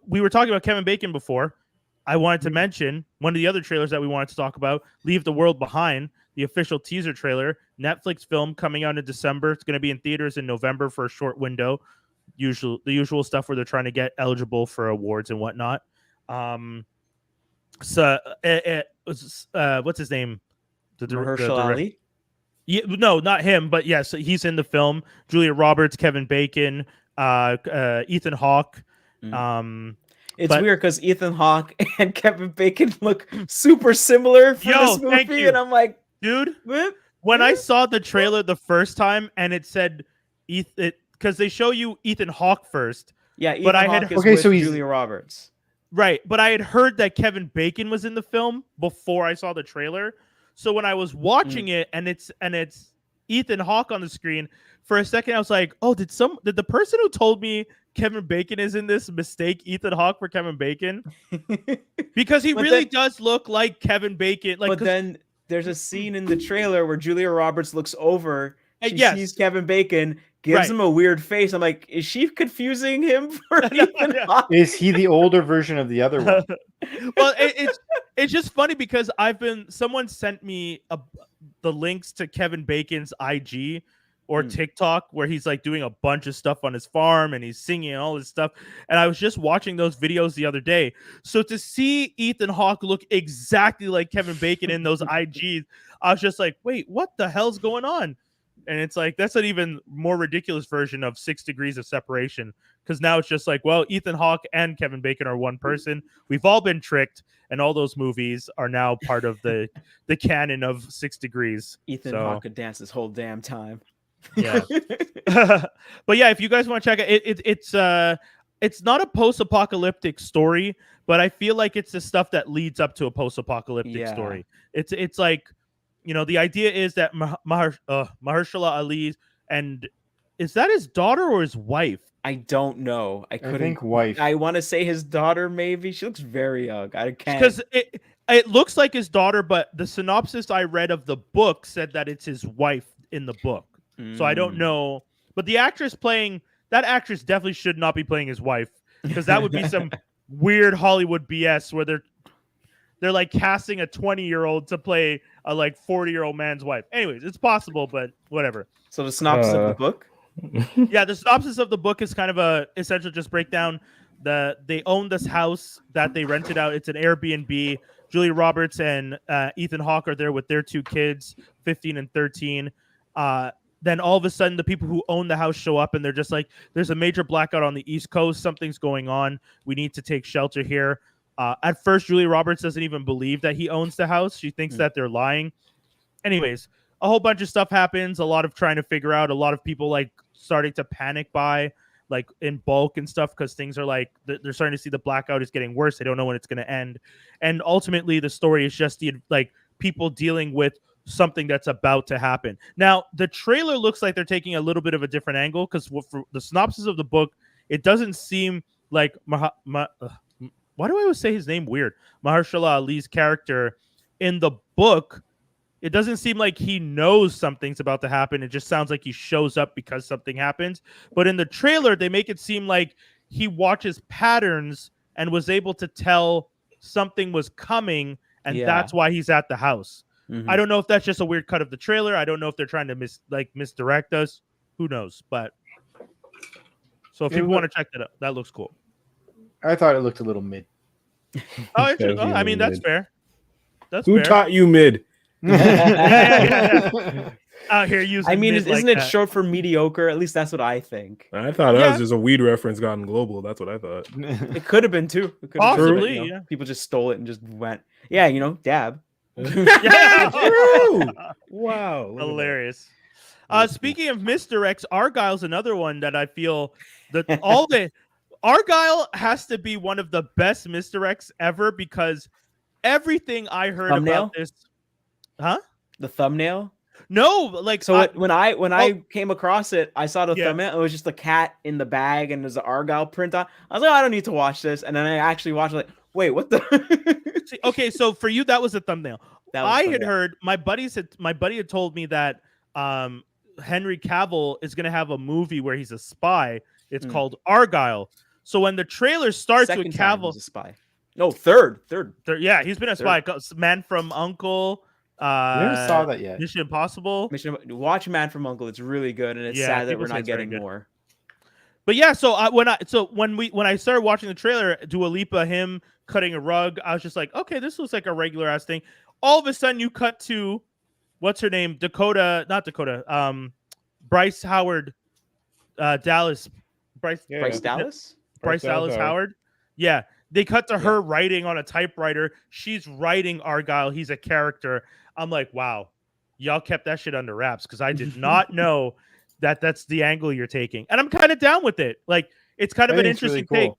we were talking about Kevin Bacon before. I wanted to mention one of the other trailers that we wanted to talk about, Leave the World Behind, the official teaser trailer, Netflix film coming out in December. It's going to be in theaters in November for a short window. The usual stuff where they're trying to get eligible for awards and whatnot. What's his name? Mahershala Ali. Yeah, no, not him, but yes, he's in the film. Julia Roberts, Kevin Bacon, Ethan Hawke. It's weird because Ethan Hawke and Kevin Bacon look super similar for this movie, and I'm like, dude, when I saw the trailer the first time and it said because they show you Ethan Hawke first. Yeah, Ethan Hawke is with Julia Roberts. Right, but I had heard that Kevin Bacon was in the film before I saw the trailer. So when I was watching it and it's Ethan Hawke on the screen, for a second I was like, "Oh, did the person who told me Kevin Bacon is in this mistake Ethan Hawke for Kevin Bacon?" Because he really does look like Kevin Bacon. Like, but then there's a scene in the trailer where Julia Roberts looks over, she sees Kevin Bacon, gives him a weird face. I'm like, is she confusing him for Ethan Hawke? Is he the older version of the other one? Well, it's just funny because someone sent me the links to Kevin Bacon's IG or TikTok where he's like doing a bunch of stuff on his farm and he's singing and all this stuff. And I was just watching those videos the other day. So to see Ethan Hawke look exactly like Kevin Bacon in those IGs, I was just like, wait, what the hell's going on? And it's like, that's an even more ridiculous version of 6 degrees of separation. Because now it's just like, well, Ethan Hawke and Kevin Bacon are one person. We've all been tricked. And all those movies are now part of the canon of 6 degrees. Ethan Hawke could dance this whole damn time. Yeah. But yeah, if you guys want to check it, it's not a post-apocalyptic story, but I feel like it's the stuff that leads up to a post-apocalyptic story. It's like, you know, the idea is that Mahershala Ali, and is that his daughter or his wife? I don't know. I think wife. I want to say his daughter, maybe. She looks very young. I can't. Because it looks like his daughter, but the synopsis I read of the book said that it's his wife in the book. So I don't know. But the actress that actress definitely should not be playing his wife, because that would be some weird Hollywood BS where they're like casting a 20-year-old to play a like 40-year-old man's wife. Anyways, it's possible, but whatever. So the synopsis of the book? Yeah, the synopsis of the book is kind of a essential just breakdown. They own this house that they rented out. It's an Airbnb. Julia Roberts and Ethan Hawke are there with their 2 kids, 15 and 13. Then all of a sudden, the people who own the house show up, and they're just like, there's a major blackout on the East Coast. Something's going on. We need to take shelter here. At first, Julia Roberts doesn't even believe that he owns the house. She thinks that they're lying. Anyways, a whole bunch of stuff happens. A lot of trying to figure out. A lot of people like starting to panic buy, like in bulk and stuff, because things are like, they're starting to see the blackout is getting worse. They don't know when it's going to end. And ultimately, the story is just people dealing with something that's about to happen. Now, the trailer looks like they're taking a little bit of a different angle, because for the synopsis of the book, it doesn't seem like why do I always say his name weird? Mahershala Ali's character in the book, it doesn't seem like he knows something's about to happen. It just sounds like he shows up because something happens. But in the trailer, they make it seem like he watches patterns and was able to tell something was coming, and that's why he's at the house. Mm-hmm. I don't know if that's just a weird cut of the trailer. I don't know if they're trying to misdirect us. Who knows? But so if people want to check that out, that looks cool. I thought it looked a little mid. I mean, that's fair. Who taught you mid? Out here using. I mean, isn't it short for mediocre? At least that's what I think. I thought that was just a weed reference gotten global. That's what I thought. It could have been too. Possibly, been, people just stole it and just went. Yeah, dab. Yeah, true. Wow, hilarious. Speaking of misdirects, Argylle's another one that I feel that Argylle has to be one of the best misdirects ever, because everything I heard about this, the thumbnail. No, like so when I came across it, I saw the thumbnail. It was just a cat in the bag, and there's an Argylle print on. I was like, I don't need to watch this, and then I actually watched it. Like, wait, what the? Okay, so for you, that was a thumbnail. I had heard my buddy had told me that Henry Cavill is going to have a movie where he's a spy. It's called Argylle. So when the trailer starts with Cavill, a spy. No, third. Yeah, he's been a spy. Man from U.N.C.L.E. Never saw that yet. Mission Impossible. Watch Man from U.N.C.L.E. It's really good, and it's sad that we're not getting more. But yeah, so when I started watching the trailer, Dua Lipa, him cutting a rug, I was just like, okay, this looks like a regular ass thing. All of a sudden, you cut to what's her name? Bryce Howard, Dallas. Bryce Dallas? Bryce Dallas Howard. Yeah. They cut to her writing on a typewriter. She's writing Argylle. He's a character. I'm like, wow, y'all kept that shit under wraps because I did not know that that's the angle you're taking. And I'm kind of down with it. Like, it's kind of an interesting take,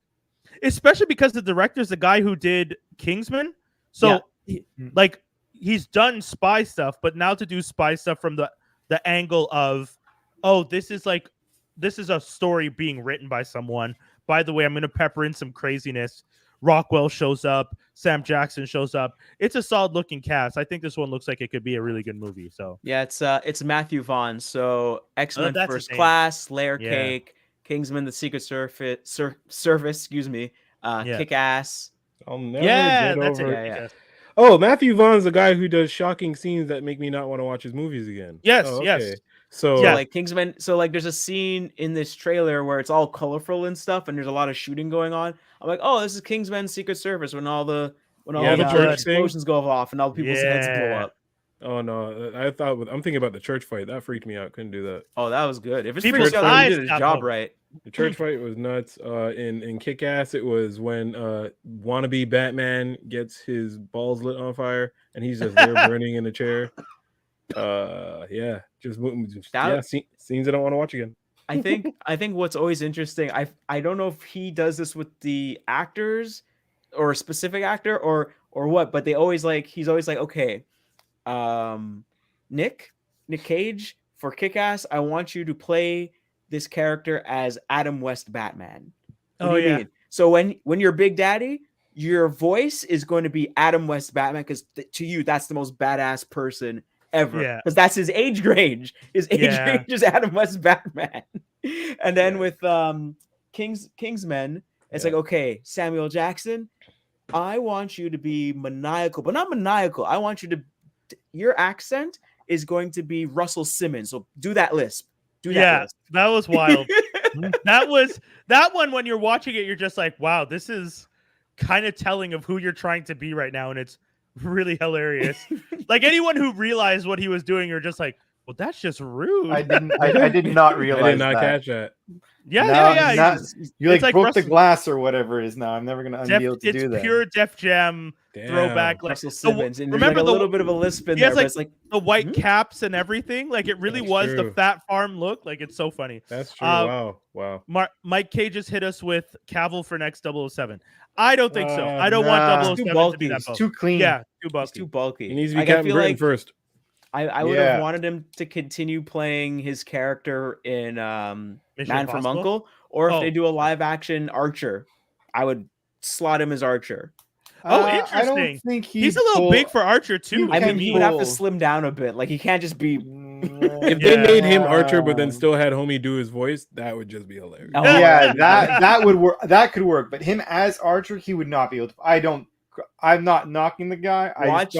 especially because the director's the guy who did Kingsman. So, he's done spy stuff, but now to do spy stuff from the angle of, this is a story being written by someone. By the way, I'm going to pepper in some craziness. Rockwell shows up. Sam Jackson shows up. It's a solid looking cast. I think this one looks like it could be a really good movie. So yeah, it's Matthew Vaughn. So X-Men First Class, Layer Cake, Kingsman: The Secret Service. Excuse me. Kick-Ass. I'll never get over it. Oh, Matthew Vaughn's the guy who does shocking scenes that make me not want to watch his movies again. Yes, yes. So like Kingsman, so like there's a scene in this trailer where it's all colorful and stuff, and there's a lot of shooting going on. I'm like, oh, this is Kingsman Secret Service when all the explosions go off and all the people's heads blow up. Oh no, I'm thinking about the church fight. That freaked me out. Couldn't do that. Oh, that was good. If it's freaked you out, he did his job right. The church fight was nuts. In Kick-Ass, it was when wannabe Batman gets his balls lit on fire and he's just there burning in a chair. Scenes I don't want to watch again. I think what's always interesting, I don't know if he does this with the actors or a specific actor or what, but he's always like, okay, Nick Cage, for Kick-Ass, I want you to play this character as Adam West Batman. What do you mean? So when you're Big Daddy, your voice is going to be Adam West Batman because to you that's the most badass person ever. Because that's his age range. His age range is Adam West Batman. And then with Kingsmen, it's like, okay, Samuel Jackson, I want you to be maniacal, but not maniacal. I want you to your accent is going to be Russell Simmons. So do that lisp. That was wild. that one when you're watching it, you're just like, wow, this is kind of telling of who you're trying to be right now, and it's really hilarious. Like anyone who realized what he was doing, you're just like, well, that's just rude. I did not realize. I did not catch that. Yeah. You like broke the glass or whatever it is now. I'm never gonna be able to do that. It's pure Def Jam throwback. Like Russell Simmons. And remember like a little bit of a lisp in there. Like, but it's like the white caps and everything. Like it really was the Fat Farm look. Like it's so funny. That's true. Wow. Mike K just hit us with Cavill for next 007. I don't think so. I don't want 007 to be that bulky. Too clean. Yeah, too bulky. He needs to be Captain Britain first. I would have wanted him to continue playing his character in Man from U.N.C.L.E. Or if they do a live action Archer, I would slot him as Archer. Oh, interesting. I don't think he's a little big for Archer too. I mean, he would have to slim down a bit. Like he can't just be. If they made him Archer, but then still had homie do his voice, that would just be hilarious. Oh, yeah, that would work. That could work. But him as Archer, he would not be able to. I'm not knocking the guy. Watch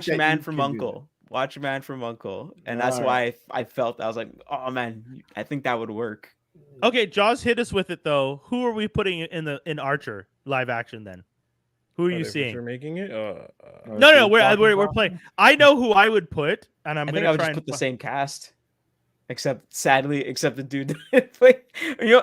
Man from U.N.C.L.E. Watch Man from U.N.C.L.E. And that's why I felt, I was like, oh man, I think that would work. Okay, Jaws hit us with it though. Who are we putting in Archer live action then? Who are you seeing? You're making it? No, we're playing. I know who I would put, and I'm gonna try and put the same cast. Except the dude.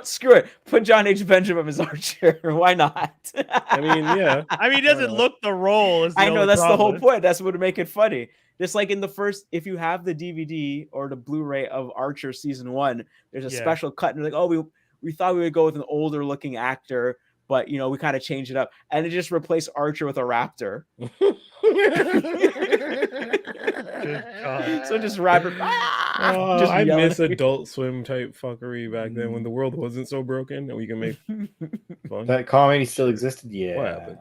Screw it. Put John H. Benjamin as Archer. Why not? I mean, yeah. I mean, he doesn't look the role. I know that's the whole point. That's what would make it funny. Just like in the first, if you have the DVD or the Blu-ray of Archer season 1, there's a special cut, and they're like, oh, we thought we would go with an older looking actor, but we kind of changed it up, and it just replaced Archer with a raptor. So just raptor. I miss Adult Swim type fucking back then when the world wasn't so broken and we can make fun. That comedy still existed, yeah. What happened?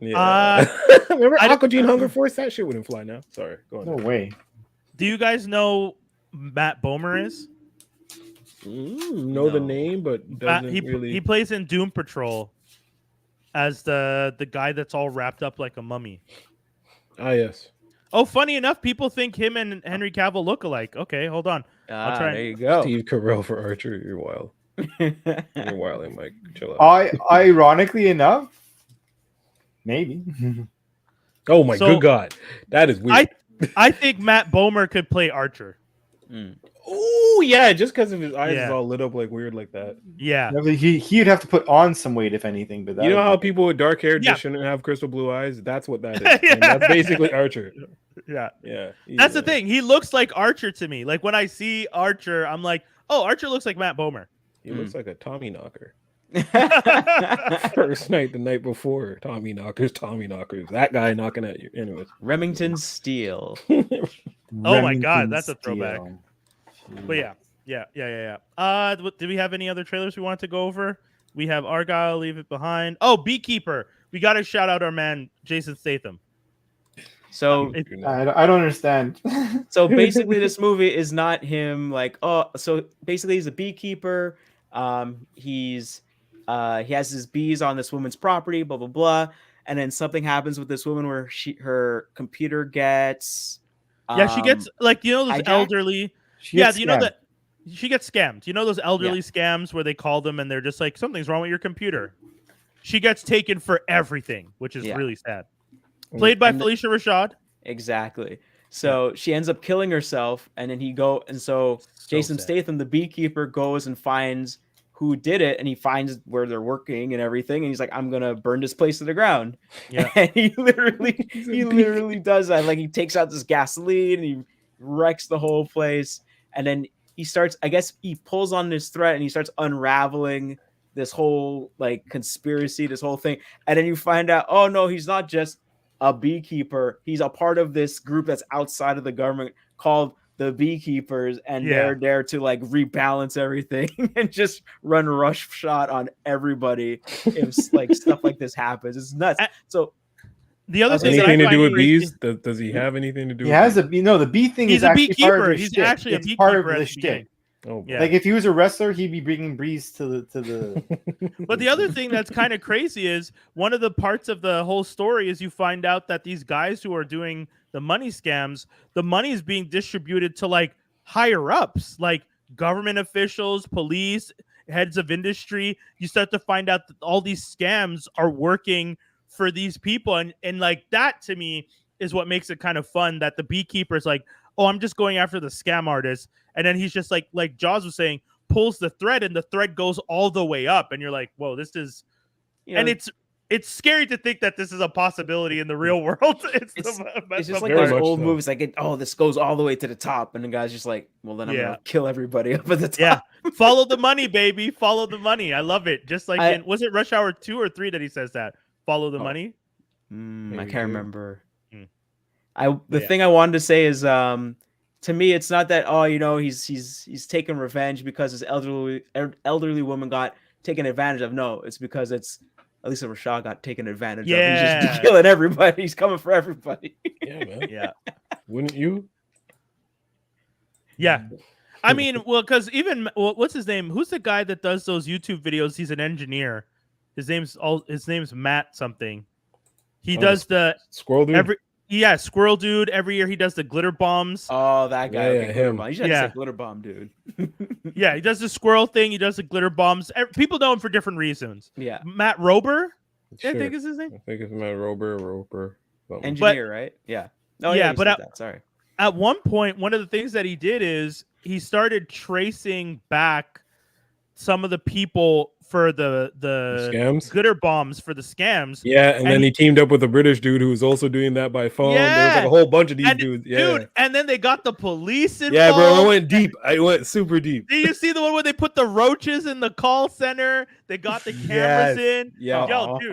Yeah. Remember Aqua Teen Hunger Force? That shit wouldn't fly now. Sorry, go on. No way. Do you guys know Matt Bomer is? Know the name, but doesn't really. He plays in Doom Patrol as the guy that's all wrapped up like a mummy. Ah, yes. Oh, funny enough, people think him and Henry Cavill look alike. Okay, hold on. I'll try. There you go. Steve Carell for Archer. You're wild. You're wilding, Mike. Chill out. Ironically enough, maybe. Oh my good God, that is weird. I think Matt Bomer could play Archer. Oh yeah, just because of his eyes is all lit up like weird like that. Yeah, he'd have to put on some weight if anything. But you know how people with dark hair just shouldn't have crystal blue eyes? That's what that is. And that's basically Archer. Yeah. That's the thing. He looks like Archer to me. Like when I see Archer, I'm like, oh, Archer looks like Matt Bomer. He looks like a Tommy knocker. First night, the night before, Tommy knockers. That guy knocking at you. Anyways, Remington Steele. Oh my God, that's a throwback. But yeah. Do we have any other trailers we want to go over? We have Argylle, Leave It Behind. Oh, Beekeeper. We got to shout out our man Jason Statham. So I don't understand. So basically, this movie is not him. So basically, he's a beekeeper. He has his bees on this woman's property. Blah blah blah. And then something happens with this woman where her computer gets. She gets those hijacked? Elderly. That she gets scammed. You know those elderly scams where they call them and they're just like, something's wrong with your computer. She gets taken for everything, which is really sad. Played by Felicia Rashad. Exactly. So she ends up killing herself, and then Jason Statham, the beekeeper, goes and finds who did it, and he finds where they're working and everything, and he's like, I'm gonna burn this place to the ground. Yeah. And he literally does that. Like, he takes out this gasoline and he wrecks the whole place, and then he pulls on this thread and he starts unraveling this whole conspiracy, this whole thing, and then you find out, oh no, he's not just a beekeeper, he's a part of this group that's outside of the government called the Beekeepers, and they're there to rebalance everything and just run roughshod on everybody if stuff like this happens. It's nuts. So the other thing, anything to do with bees? Does he have anything to do? He has the bee thing. He's a beekeeper. He's actually a beekeeper. Part of the shtick. Oh, yeah. Like if he was a wrestler, he'd be bringing breeze to the. But the other thing that's kind of crazy is one of the parts of the whole story is you find out that these guys who are doing the money scams, the money is being distributed to higher ups, like government officials, police, heads of industry. You start to find out that all these scams are working for these people, and that to me is what makes it kind of fun. That the beekeeper is like, oh, I'm just going after the scam artist. And then he's just like Jaws was saying, pulls the thread and the thread goes all the way up. And you're like, whoa, this is, and it's scary to think that this is a possibility in the real world. It's just like those old movies, this goes all the way to the top. And the guy's just like, well, then I'm going to kill everybody up at the top. Yeah. Follow the money, baby. Follow the money. I love it. Just like was it Rush Hour 2 or 3 that he says that? Follow the money? I can't remember. The thing I wanted to say is, to me, it's not that he's taking revenge because his elderly woman got taken advantage of. No, it's because Elisa Rashad got taken advantage of. He's just killing everybody. He's coming for everybody. Yeah, man. Yeah. Wouldn't you? Yeah. I mean, well, because what's his name? Who's the guy that does those YouTube videos? He's an engineer. His name's Matt something. He does the Skrull dude. Squirrel Dude. Every year he does the glitter bombs. Oh, that guy. Yeah, him. You should say glitter bomb, dude. Yeah, he does the squirrel thing. He does the glitter bombs. People know him for different reasons. Yeah. Matt Rober, Sure. I think is his name. I think it's Matt Roper. Engineer, right? Yeah. Oh, yeah, but sorry. At one point, one of the things that he did is he started tracing back some of the people for the scams, glitter bombs for the scams. Yeah, and then he teamed up with a British dude who was also doing that by phone. Yeah. There's a whole bunch of these dudes. Yeah. Dude, and then they got the police involved. Yeah, bro, I went deep. I went super deep. Did you see the one where they put the roaches in the call center? They got the cameras in. Yeah. Yo, dude.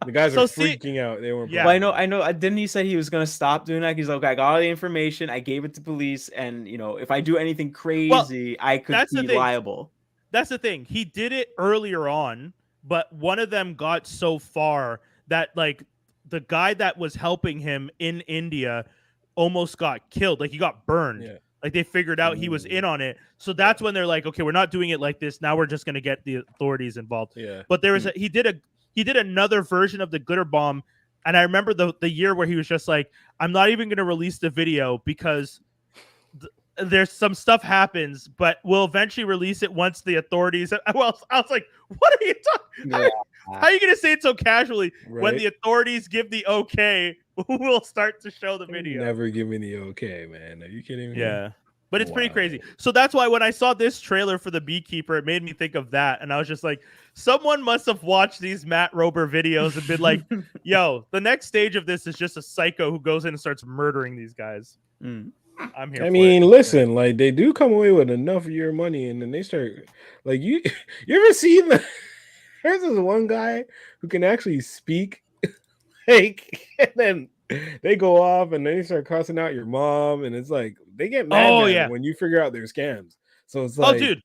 The guys are freaking out. They were. Yeah. Well, I know. Didn't he say he was gonna stop doing that? He's like, I got all the information. I gave it to police, and if I do anything crazy, I could be liable. That's the thing. He did it earlier on, but one of them got so far that the guy that was helping him in India almost got killed. He got burned. Yeah. They figured out he was in on it. So that's when they're like, okay, we're not doing it like this. Now we're just going to get the authorities involved. Yeah. But there was he did another version of the glitter bomb. And I remember the year where he was just like, I'm not even going to release the video because there's some stuff happens, but we'll eventually release it once the authorities. Well, I was like, what are you talking? How are you going to say it so casually when the authorities give the okay will start to show the video. Never give me the okay, man. Are you kidding me? Yeah. But it's pretty crazy. So that's why when I saw this trailer for the Beekeeper, it made me think of that. And I was just like, someone must have watched these Matt Rober videos and been like, yo, the next stage of this is just a psycho who goes in and starts murdering these guys. I'm here. I mean, listen, like they do come away with enough of your money, and then they start like you ever seen the there's this one guy who can actually speak like, and then they go off and they start cussing out your mom, and it's like they get mad when you figure out their scams. So it's like, dude,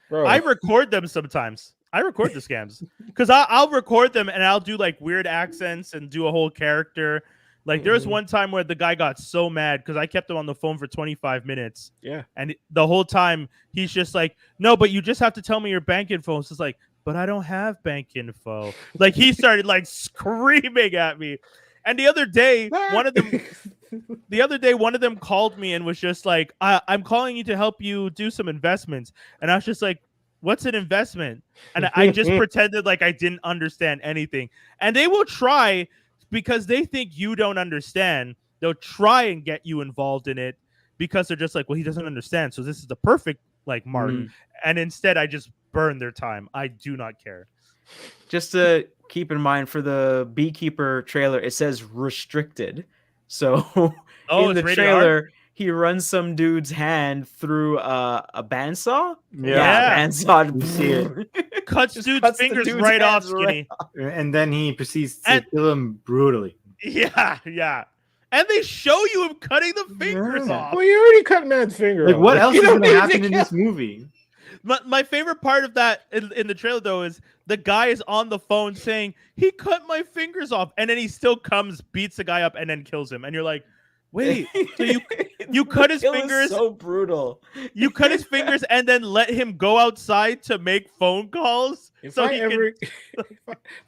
bro, I record them sometimes. I record the scams because I'll record them and I'll do like weird accents and do a whole character. Like there was one time where the guy got so mad because I kept him on the phone for 25 minutes. Yeah, and the whole time he's just like, no, but you just have to tell me your bank info. It's just like, but I don't have bank info. Like he started like screaming at me. And the other day, one of them called me and was just like, I'm calling you to help you do some investments. And I was just like, what's an investment? And I just pretended like I didn't understand anything. And they will try because they think you don't understand. They'll try and get you involved in it because they're just like, well, he doesn't understand. So this is the perfect like mark. And instead I just burn their time. I do not care. Just to keep in mind for the Beekeeper trailer, it says restricted. So in the trailer, he runs some dude's hand through a bandsaw. Yeah, bandsaw. See it. Cuts dude's fingers right off, skinny. And then he proceeds to kill him brutally. Yeah. And they show you him cutting the fingers off. Well, you already cut Matt's finger off. Like, what else is going to happen in this movie? My favorite part of that in the trailer, though, is the guy is on the phone saying, he cut my fingers off. And then he still comes, beats the guy up, and then kills him. And you're like, wait, so you cut his fingers? So brutal. You cut his fingers and then let him go outside to make phone calls? If I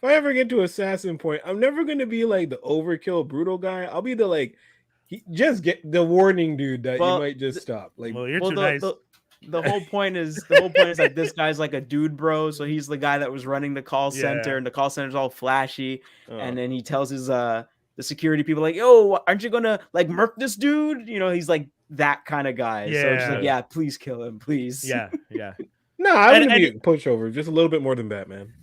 ever get to assassin point, I'm never going to be like the overkill brutal guy. I'll be the just get the warning dude that you might just stop. Like, well, you're too nice. The whole point is like this guy's like a dude bro, so he's the guy that was running the call center, and the call center's all flashy, and then he tells his the security people like, yo, aren't you gonna like murk this dude? You know, he's like that kind of guy. So it's like, yeah, please kill him, please. Yeah. No, I wouldn't be a pushover, just a little bit more than Batman.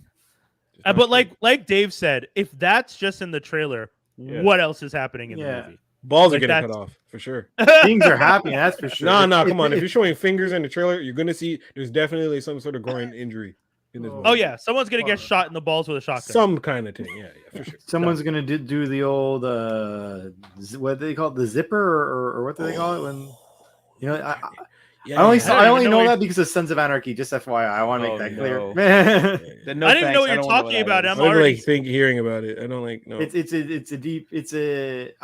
But like Dave said, if that's just in the trailer, what else is happening in the movie? Balls are getting cut off for sure. Things are happening, that's for sure. No, come on. If you're showing fingers in the trailer, you're gonna see there's definitely some sort of groin injury in this movie. Oh yeah, someone's gonna get shot in the balls with a shotgun. Some kind of thing, yeah, for sure. Someone's gonna do the old what do they call it, the zipper or what do they call it when you know I only know that because of Sons of Anarchy. Just FYI, I want to make that clear. I didn't know what you're talking about. I'm already hearing about it. I don't like. No, it's sorry.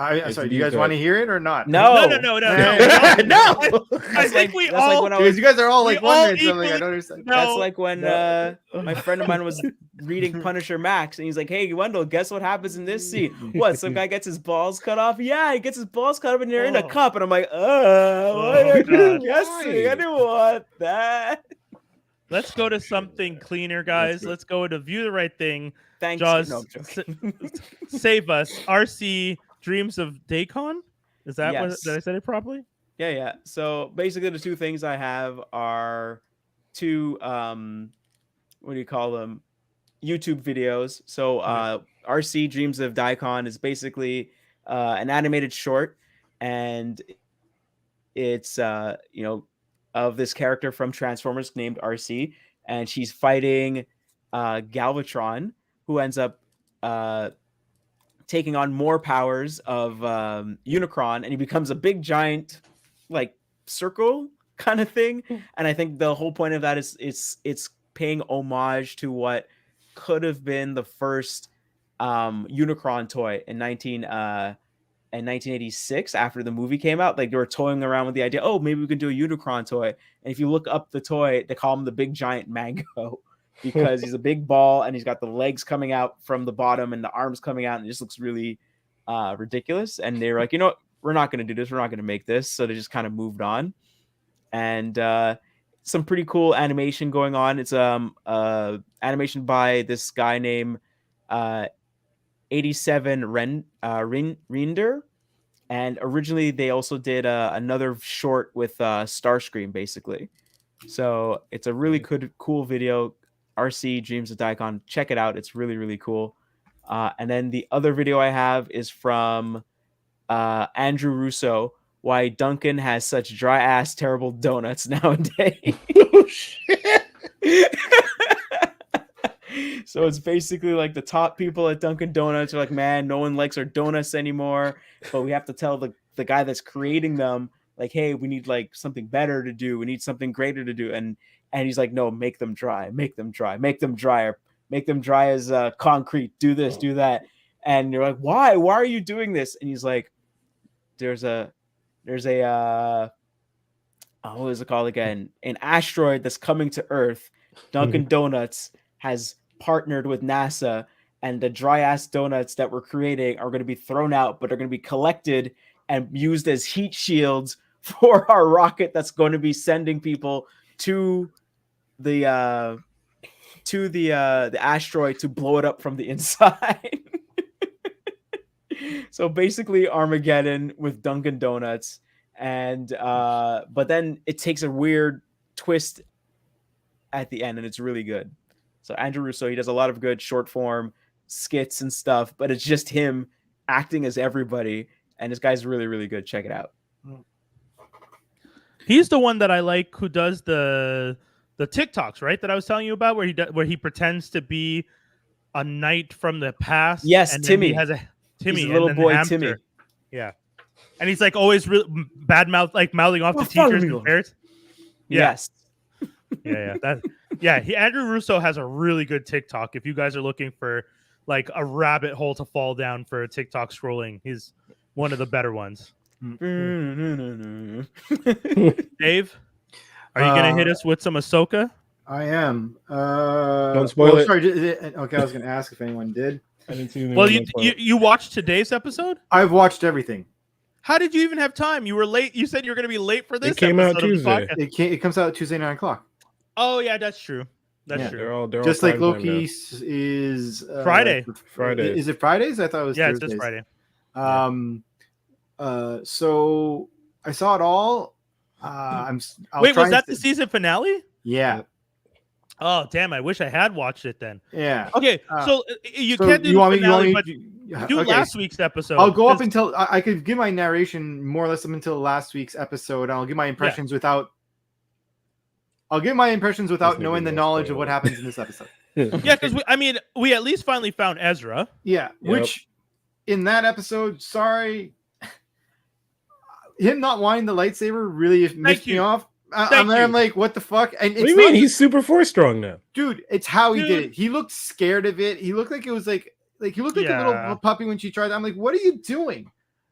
Do you guys want to hear it or not? No. I think we all. Because you guys are all like wondering something. I don't understand. That's like when my friend of mine was reading Punisher Max, and he's like, "Hey, Wendell, guess what happens in this scene? What? Some guy gets his balls cut off? Yeah, he gets his balls cut off, and they're in a cup." And I'm like, what are you guessing? I didn't want that. Let's go to something cleaner, guys. Let's go to View the Right Thing. Thanks. Jaws, No, save us. Arcee Dreams of Daicon? Is that what? Did I say it properly? Yeah. So basically, the two things I have are two what do you call them? YouTube videos. So Arcee Dreams of Daicon is basically an animated short, and it's of this character from Transformers named Arcee, and she's fighting Galvatron, who ends up taking on more powers of Unicron, and he becomes a big giant like circle kind of thing. And I think the whole point of that is it's paying homage to what could have been the first Unicron toy in 1986 after the movie came out. Like they were toying around with the idea, oh, maybe we could do a Unicron toy. And if you look up the toy, they call him the big giant mango because he's a big ball and he's got the legs coming out from the bottom and the arms coming out, and it just looks really ridiculous. And they're like, you know what? We're not going to do this. We're not going to make this. So they just kind of moved on. And some pretty cool animation going on. It's animation by this guy named 87 Render. And originally they also did another short with Starscream, basically. So it's a really cool video. Arcee Dreams of Daicon. Check it out. It's really, really cool. And then the other video I have is from Andrew Rousso, why Dunkin has such dry ass terrible donuts nowadays. Oh shit. So it's basically like the top people at Dunkin' Donuts are like, man, no one likes our donuts anymore. But we have to tell the guy that's creating them, like, hey, we need like something better to do. We need something greater to do. And he's like, no, make them dry, make them dry, make them drier, make them dry as concrete. Do this, do that. And you're like, why? Why are you doing this? And he's like, there's a what is it called again? An asteroid that's coming to Earth. Dunkin' Donuts has partnered with NASA, and the dry ass donuts that we're creating are going to be thrown out, but are going to be collected and used as heat shields for our rocket that's going to be sending people to the asteroid to blow it up from the inside. So basically Armageddon with Dunkin' Donuts, and but then it takes a weird twist at the end, and it's really good. So Andrew Rousso, he does a lot of good short form skits and stuff, but it's just him acting as everybody, and this guy's really, really good. Check it out. He's the one that I like, who does the TikToks, right? That I was telling you about, where he pretends to be a knight from the past. Yes, and Timmy. He has a Timmy, he's a little boy, Timmy. Yeah, and he's like always bad mouth, like mouthing off to teachers and parents. Yeah. Yes. Andrew Rousso has a really good TikTok. If you guys are looking for like a rabbit hole to fall down for TikTok scrolling, he's one of the better ones. Dave, are you gonna hit us with some Ahsoka? I am. Don't spoil it. Sorry. Okay, I was gonna ask if anyone did. I didn't see. Well, you watched today's episode? I've watched everything. How did you even have time? You were late. You said you were going to be late for this. It came out Tuesday. It comes out Tuesday 9:00. Oh yeah, that's true. That's true. They're just like Loki is Friday. Friday. Is it Fridays? I thought it was Thursdays. It's just Friday. So I saw it all. Wait, was that the season finale? Yeah. Oh damn! I wish I had watched it then. Yeah. Okay, so you can't do the finale, but do last week's episode. I'll go up until I could give my narration more or less up until last week's episode. I'll give my impressions without. I'll give my impressions without knowing the knowledge of what happens in this episode. Yeah, because we at least finally found Ezra. Yeah, which in that episode, sorry, him not wanting the lightsaber really makes me off. I'm like, what the fuck? And what do you mean? He's super force strong now, dude. It's how he did it. He looked scared of it. He looked like it was like he looked like a little puppy when she tried. I'm like, what are you doing?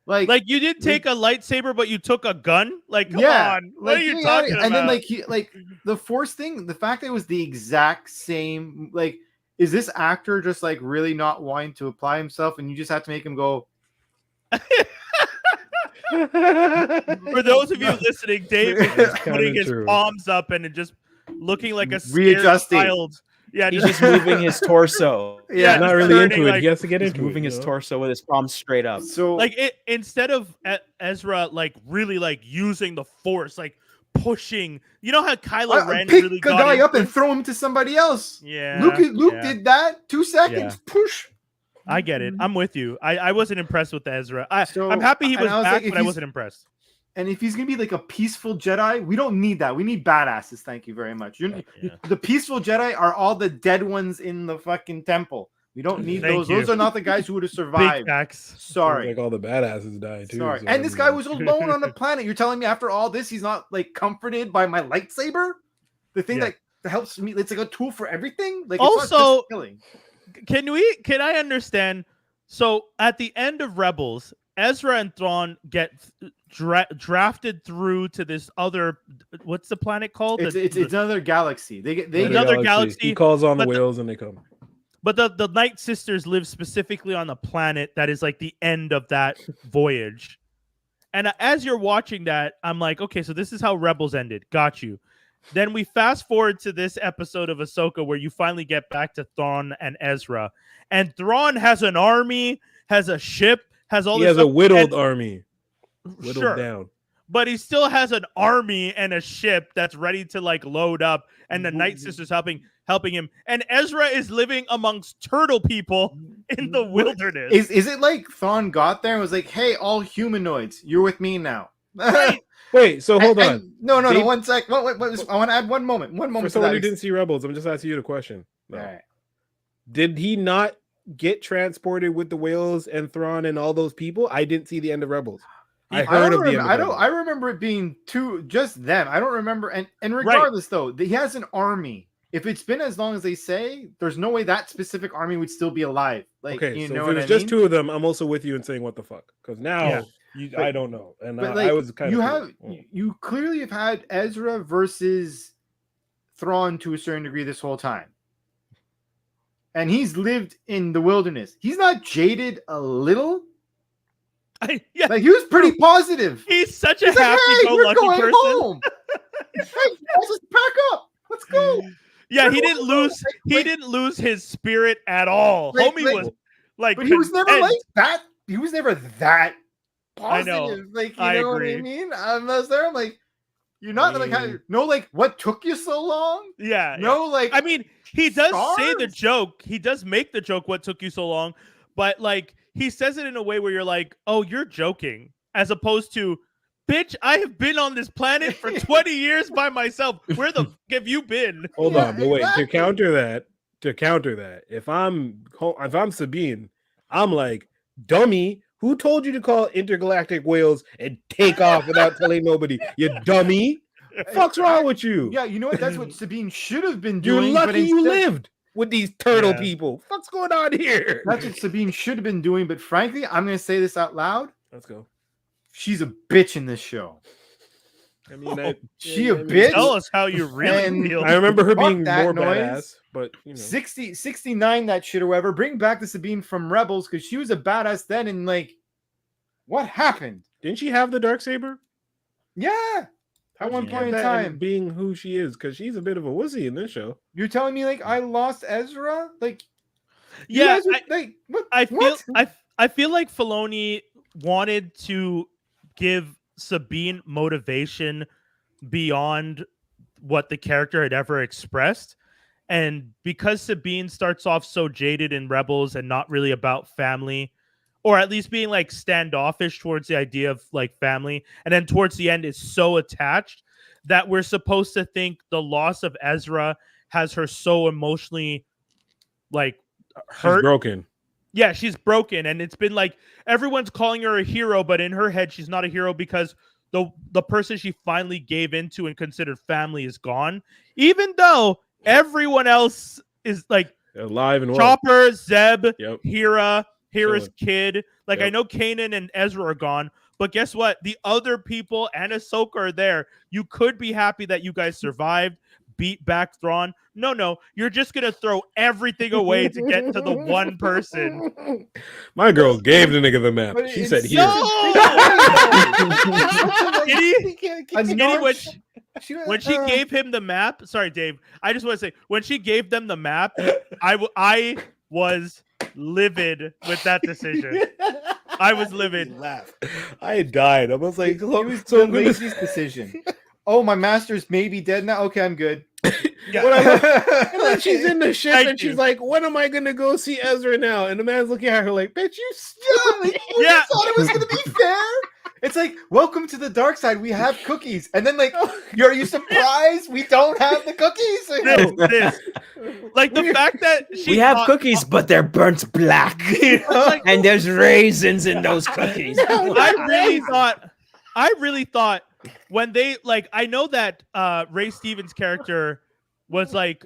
Like you didn't take a lightsaber, but you took a gun. Like, come on, what are you talking about? And then the force thing, the fact that it was the exact same. Like, is this actor just like really not wanting to apply himself, and you just have to make him go? For those of you listening, Dave is putting his palms up and just looking like a scared child. Yeah, he's just moving his torso. Yeah, not really into it. He has to get into moving his torso with his palms straight up. So, like, instead of Ezra like really like using the force, like pushing. You know how Kylo Ren pick really a guy up and throw him to somebody else. Yeah, Luke did that. 2 seconds, push. I get it. I'm with you. I wasn't impressed with Ezra. I'm happy he was back, but I wasn't impressed. And if he's going to be like a peaceful Jedi, we don't need that. We need badasses. Thank you very much. The peaceful Jedi are all the dead ones in the fucking temple. We don't need those. Those are not the guys who would have survived. Sorry. Like all the badasses died too. Sorry. So and this guy was alone on the planet. You're telling me after all this, he's not like comforted by my lightsaber? The thing that helps me. It's like a tool for everything. Like, also, it's not just killing. Can I understand? So at the end of Rebels, Ezra and Thrawn get drafted through to this other. What's the planet called? It's another galaxy. They get another galaxy. He calls on the whales and they come. But the Night Sisters live specifically on the planet that is like the end of that voyage. And as you're watching that, I'm like, okay, so this is how Rebels ended. Got you. Then we fast forward to this episode of Ahsoka where you finally get back to Thrawn and Ezra. And Thrawn has an army, has a ship, has all He this has stuff, a whittled army. Whittled sure. down. But he still has an army and a ship that's ready to like load up, and the Night Sisters helping him. And Ezra is living amongst turtle people in the wilderness. Is it like Thrawn got there and was like, "Hey, all humanoids, you're with me now." Right. Wait, so hold on. No, 1 sec. I want to add one moment. For someone who didn't see Rebels, I'm just asking you the question. No. All right. Did he not get transported with the whales and Thrawn and all those people? I didn't see the end of Rebels. I remember it being just them. I don't remember. And regardless, though, he has an army. If it's been as long as they say, there's no way that specific army would still be alive. Like, okay, you so know if it was just two of them, I'm also with you in saying what the fuck, because now I don't know, and I was kind of you clearly have had Ezra versus Thrawn to a certain degree this whole time, and he's lived in the wilderness. He's not jaded a little. Like he was pretty positive. He's such a happy-go-lucky person. Home. Hey, let's just pack up. Let's go. Yeah, he didn't lose his spirit at all. Homie was like, but he was never like that. He was never that positive. I know. Like, you know agree. what I mean? I was there. I'm like, you're not like what took you so long? Yeah. No, like, I mean, he does say the joke. He does make the joke, what took you so long? But like, he says it in a way where you're like, oh, you're joking, as opposed to, bitch, I have been on this planet for 20 years by myself. Where the f have you been? Hold on, but wait, to counter that, if I'm Sabine, I'm like, dummy, who told you to call intergalactic whales and take off without telling nobody? You dummy. Fuck's wrong with you? Yeah, you know what? That's what Sabine should have been doing. You're lucky you lived with these turtle people. What's going on here? That's what Sabine should have been doing. But frankly, I'm going to say this out loud. Let's go. She's a bitch in this show. I mean, she a bitch. Tell us how you really feel. I remember her being more noise. badass, but you know, 69 that shit or whatever. Bring back the Sabine from Rebels because she was a badass then. And like, what happened? Didn't she have the Darksaber? Yeah, at one point in time, being who she is, because she's a bit of a wussy in this show. You're telling me like I lost Ezra? Like, yeah, I feel like Filoni wanted to give Sabine motivation beyond what the character had ever expressed, and because Sabine starts off so jaded in Rebels and not really about family, or at least being like standoffish towards the idea of like family, and then towards the end is so attached that we're supposed to think the loss of Ezra has her so emotionally like hurt. She's broken. Yeah, she's broken, and it's been like everyone's calling her a hero, but in her head, she's not a hero because the person she finally gave into and considered family is gone. Even though everyone else is like alive and well. Chopper, Zeb, Hera's kid. Like I know Kanan and Ezra are gone, but guess what? The other people and Ahsoka are there. You could be happy that you guys survived, beat back Thrawn. No, you're just gonna throw everything away to get to the one person. My girl gave the nigga the map. She said here. When she gave him the map, sorry, Dave. I just want to say, when she gave them the map, I was livid with that decision. I was livid. I died. I was like, it was the laziest decision. Oh, my master's maybe dead now. Okay, I'm good. And then she's in the ship and she's like, when am I gonna go see Ezra now? And the man's looking at her like, bitch, you stupid. You thought it was gonna be fair? It's like, welcome to the dark side. We have cookies. And then like, are you surprised we don't have the cookies? Like the fact that we have cookies, but they're burnt black. And there's raisins in those cookies. I really thought when they like, I know that Ray Stevens' character was like,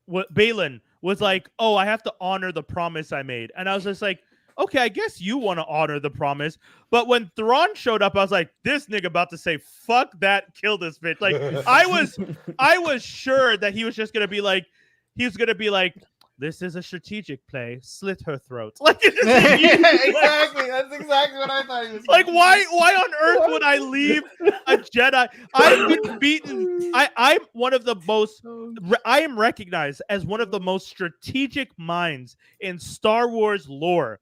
what Balin was like, oh, I have to honor the promise I made. And I was just like, okay, I guess you want to honor the promise. But when Thrawn showed up, I was like, this nigga about to say, fuck that, kill this bitch. Like I was sure that he was just gonna be like, this is a strategic play. Slit her throat. Like exactly. That's exactly what I thought he was. Like why on earth would I leave a Jedi? I've been beaten. I'm one of the most. I am recognized as one of the most strategic minds in Star Wars lore,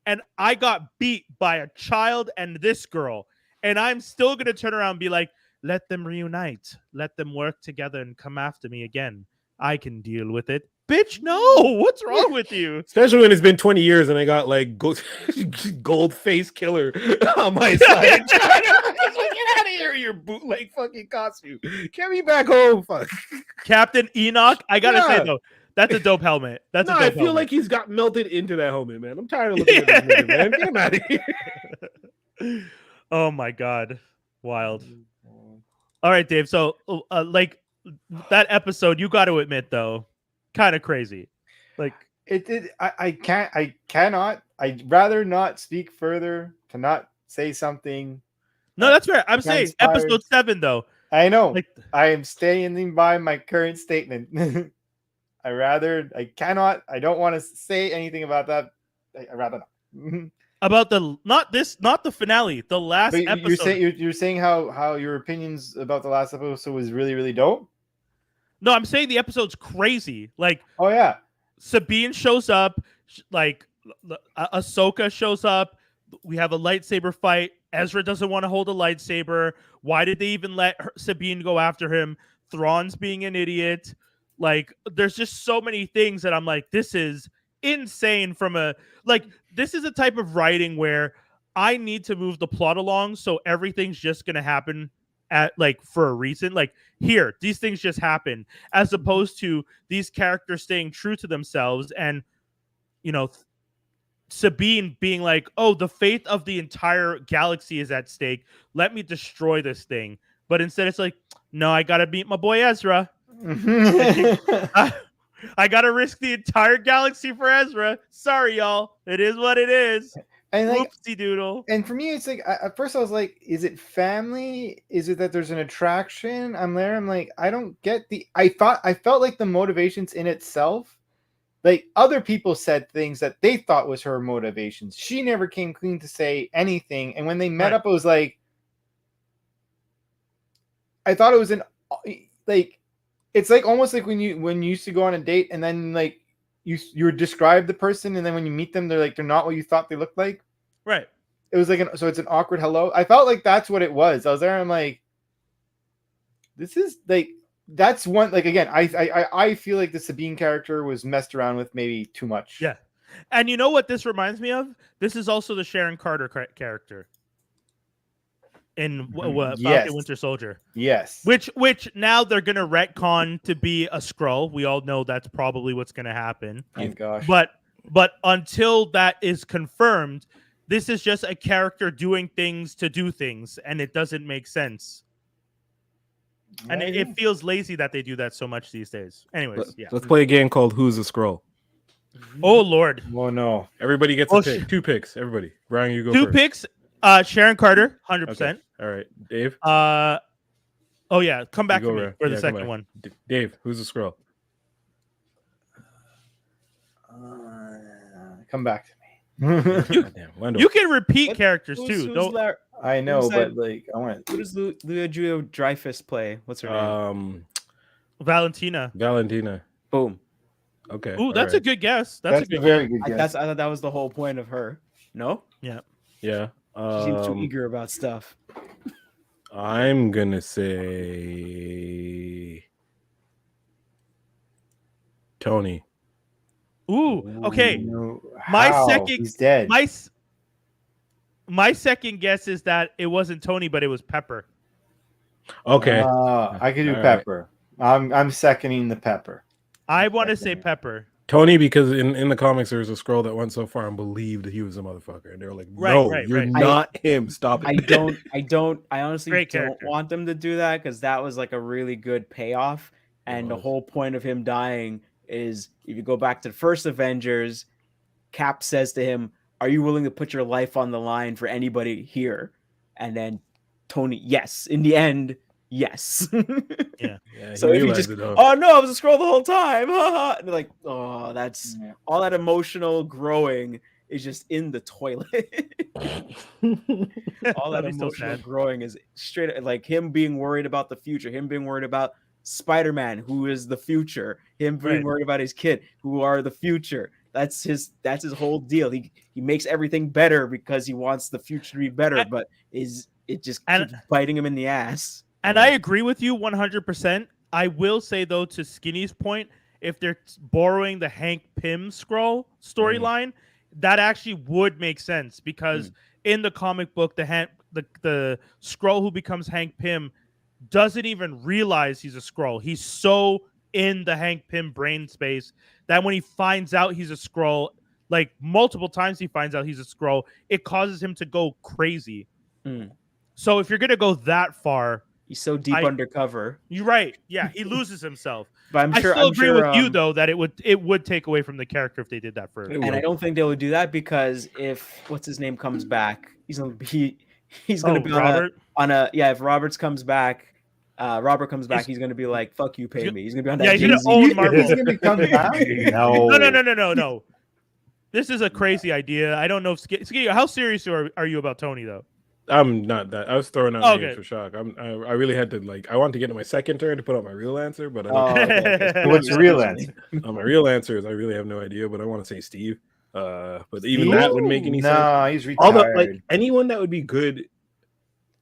and I got beat by a child and this girl, and I'm still gonna turn around and be like, let them reunite, let them work together and come after me again. I can deal with it. Bitch, no. What's wrong with you? Especially when it's been 20 years and I got like gold face killer on my side. Get out of here, your bootleg fucking costume. Get me back home. Fuck. Captain Enoch, I gotta say though, that's a dope helmet. That's a dope I feel helmet. like he's got melted into that helmet, man. I'm tired of looking at this nigga, man. Get him out of here. Oh my god. Wild. All right, Dave. So like that episode, you got to admit though, kind of crazy. Like I cannot. I'd rather not speak further to not say something. No, that's fair. I'm saying episode 7 though. I know. Like, I am standing by my current statement. I cannot. I don't want to say anything about that. I rather not. About not the finale, the last episode. You're saying how your opinions about the last episode was really, really dope? No, I'm saying the episode's crazy. Like, oh yeah, Sabine shows up, like Ahsoka shows up. We have a lightsaber fight. Ezra doesn't want to hold a lightsaber. Why did they even let Sabine go after him? Thrawn's being an idiot. Like, there's just so many things that I'm like, this is insane. This is a type of writing where I need to move the plot along, so everything's just gonna happen for a reason. Like, here, these things just happen, as opposed to these characters staying true to themselves and, you know, Sabine being like, oh, the fate of the entire galaxy is at stake. Let me destroy this thing. But instead it's like, no, I gotta beat my boy Ezra. I gotta risk the entire galaxy for Ezra. Sorry, y'all. It is what it is. And like, whoopsie doodle. And for me, it's like at first I was like, is it family? Is it that there's an attraction? I'm like, I don't get I felt like the motivations in itself, like other people said things that they thought was her motivations. She never came clean to say anything. And when they met up, it was like, I thought it was it's like almost like when you used to go on a date and then like you describe the person and then when you meet them they're not what you thought they looked like. Right. It was like so it's an awkward hello. I felt like that's what it was. I was there and I'm like, this is like that's one like again I feel like the Sabine character was messed around with maybe too much. Yeah. And you know what this reminds me of? This is also the Sharon Carter character in Falcon Winter Soldier. Yes. Which now they're going to retcon to be a Skrull. We all know that's probably what's going to happen. Thank gosh. But until that is confirmed, this is just a character doing things to do things, and it doesn't make sense. And it feels lazy that they do that so much these days. Anyways, let's play a game called Who's a Skrull. Oh, Lord. Oh, no. Everybody gets a pick. 2 picks. Everybody. Brian, you go first. 2 picks. Sharon Carter, 100%. Okay. All right. Dave? Oh, yeah. Come back to me for the second one. Dave, who's a Skrull? Come back to me. You can repeat characters, too. I know, but like, I want. Who does Leah Julia Dreyfus play? What's her name? Valentina. Boom. Okay. Ooh, that's a good guess. That's a very good guess. I thought that was the whole point of her. No? Yeah. Yeah. She seems too eager about stuff. I'm gonna say Tony. Ooh, okay. He's dead. My second guess is that it wasn't Tony, but it was Pepper. Okay. I could do Pepper. Right. I'm seconding the Pepper. I want to say Pepper. Tony, because in the comics there was a Skrull that went so far and believed he was a motherfucker, and they were like, "No, you're not him. Stop it." I honestly don't want them to do that because that was like a really good payoff, and the whole point of him dying is if you go back to the first Avengers, Cap says to him, "Are you willing to put your life on the line for anybody here?" And then Tony, yes. In the end, Yes. Yeah. So if you just, oh no, I was a Skrull the whole time. And like, oh, that's all that emotional growing is just in the toilet. All that emotional growing is straight like him being worried about the future, him being worried about Spider-Man, who is the future, him being worried about his kid, who are the future. That's his whole deal. He makes everything better because he wants the future to be better, but it just keeps biting him in the ass. And I agree with you 100%. I will say though, to Skinny's point, if they're borrowing the Hank Pym Skrull storyline, that actually would make sense because in the comic book, the Skrull who becomes Hank Pym doesn't even realize he's a Skrull. He's so in the Hank Pym brain space that when he finds out he's a Skrull, like multiple times he finds out he's a Skrull, it causes him to go crazy. So if you're gonna go that far, he's so deep undercover. You're right. Yeah, he loses himself. But I still agree with you though that it would take away from the character if they did that further. And I don't think they would do that because if what's his name comes back, he's gonna be Robert? if Robert comes back, he's gonna be like, "Fuck you, pay me." He's gonna be on that. Yeah, he's gonna own Marvel. He's gonna come back. No. This is a crazy idea. I don't know if how serious are you about Tony though? I'm not that. I was throwing out names for shock. I really had to I want to get to my second turn to put out my real answer, but what's your real answer? My real answer is I really have no idea, but I want to say Steve. But even that wouldn't make any sense. No, he's retired. Anyone that would be good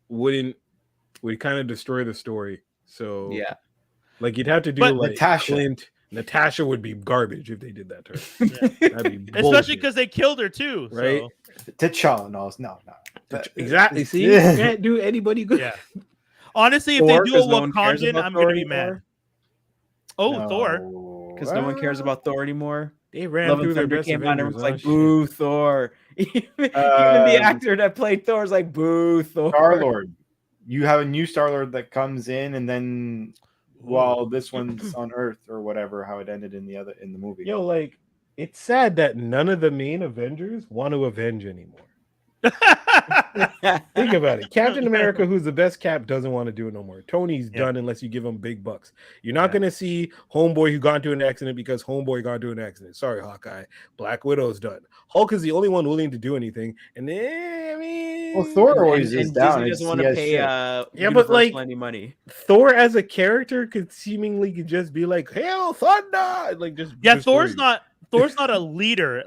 would kind of destroy the story. So you'd have to do Natasha. Clint. Natasha would be garbage if they did that to her. That'd be especially because they killed her too, right? So. T'Challa, no. Exactly. See, you can't do anybody good. Yeah. Honestly, if they do a Wakandan, I'm gonna be mad. Thor, because no one cares about Thor anymore. They ran through their best came out and was like, "Boo, Thor!" Even the actor that played Thor is like, "Boo, Thor!" Star-Lord. You have a new Star-Lord that comes in, and then while this one's on Earth or whatever, how it ended in the movie. Yo, it's sad that none of the main Avengers want to avenge anymore. Think about it. Captain America, who's the best Cap, doesn't want to do it no more. Tony's done unless you give him big bucks. You're not going to see Homeboy who got into an accident because Homeboy got into an accident. Sorry, Hawkeye. Black Widow's done. Hulk is the only one willing to do anything. And then, Thor always is down. Disney doesn't want to pay any money. Thor as a character could seemingly just be like, "Hail thunder!" Thor's not a leader.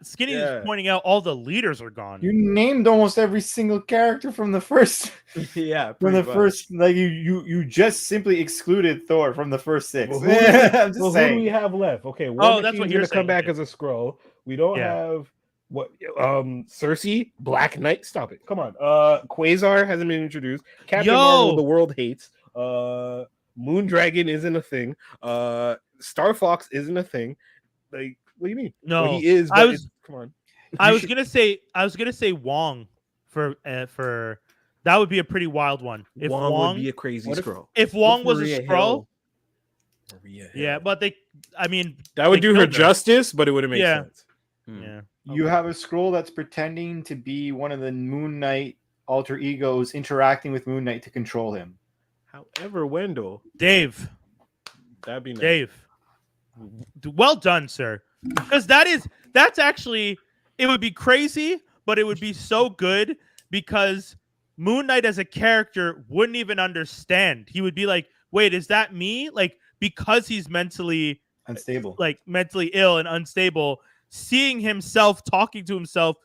Skinny is pointing out, all the leaders are gone. You named almost every single character from the first. First, you just simply excluded Thor from the first 6. Well, who do we have left? Okay, that's what you're going to come back as a Skrull. We don't have Cersei, Black Knight. Stop it! Come on. Quasar hasn't been introduced. Captain Marvel, the world hates. Moondragon isn't a thing. Star Fox isn't a thing. What do you mean? No, he is. Come on. I was gonna say Wong for that would be a pretty wild one. If Wong would be a crazy Skrull. If Wong was a Skrull, but that would do her justice, but it wouldn't make sense. Yeah, you have a Skrull that's pretending to be one of the Moon Knight alter egos, interacting with Moon Knight to control him. However, Wendell, Dave, that'd be nice. Dave. Well done, sir. Because that's actually, it would be crazy, but it would be so good because Moon Knight as a character wouldn't even understand. He would be like, "Wait, is that me?" Because he's mentally unstable, mentally ill and unstable. Seeing himself talking to himself,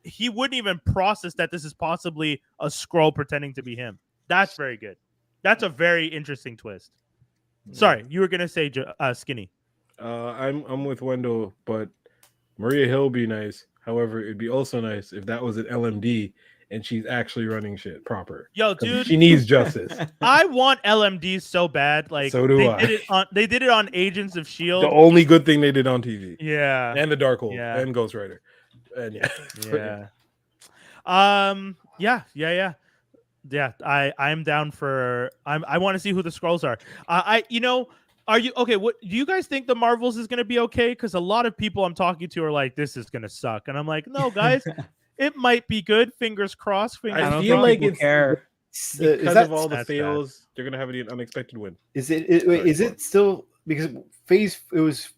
he wouldn't even process that this is possibly a Skrull pretending to be him. That's very good. That's a very interesting twist. Sorry, you were gonna say Skinny. I'm with Wendell, but Maria Hill would be nice. However, it'd be also nice if that was an LMD and she's actually running shit proper. Yo, dude, she needs justice. I want LMDs so bad. So do I. They did it on Agents of S.H.I.E.L.D. The only good thing they did on TV. Yeah. And the Darkhold and Ghost Rider. And I'm down for. I want to see who the Skrulls are. Are you okay? What do you guys think the Marvels is going to be okay? Because a lot of people I'm talking to are like, "This is going to suck," and I'm like, "No, guys, it might be good. Fingers crossed." I feel like it's care. because of all the fails, they're gonna have an unexpected win. Is it still because phase? It was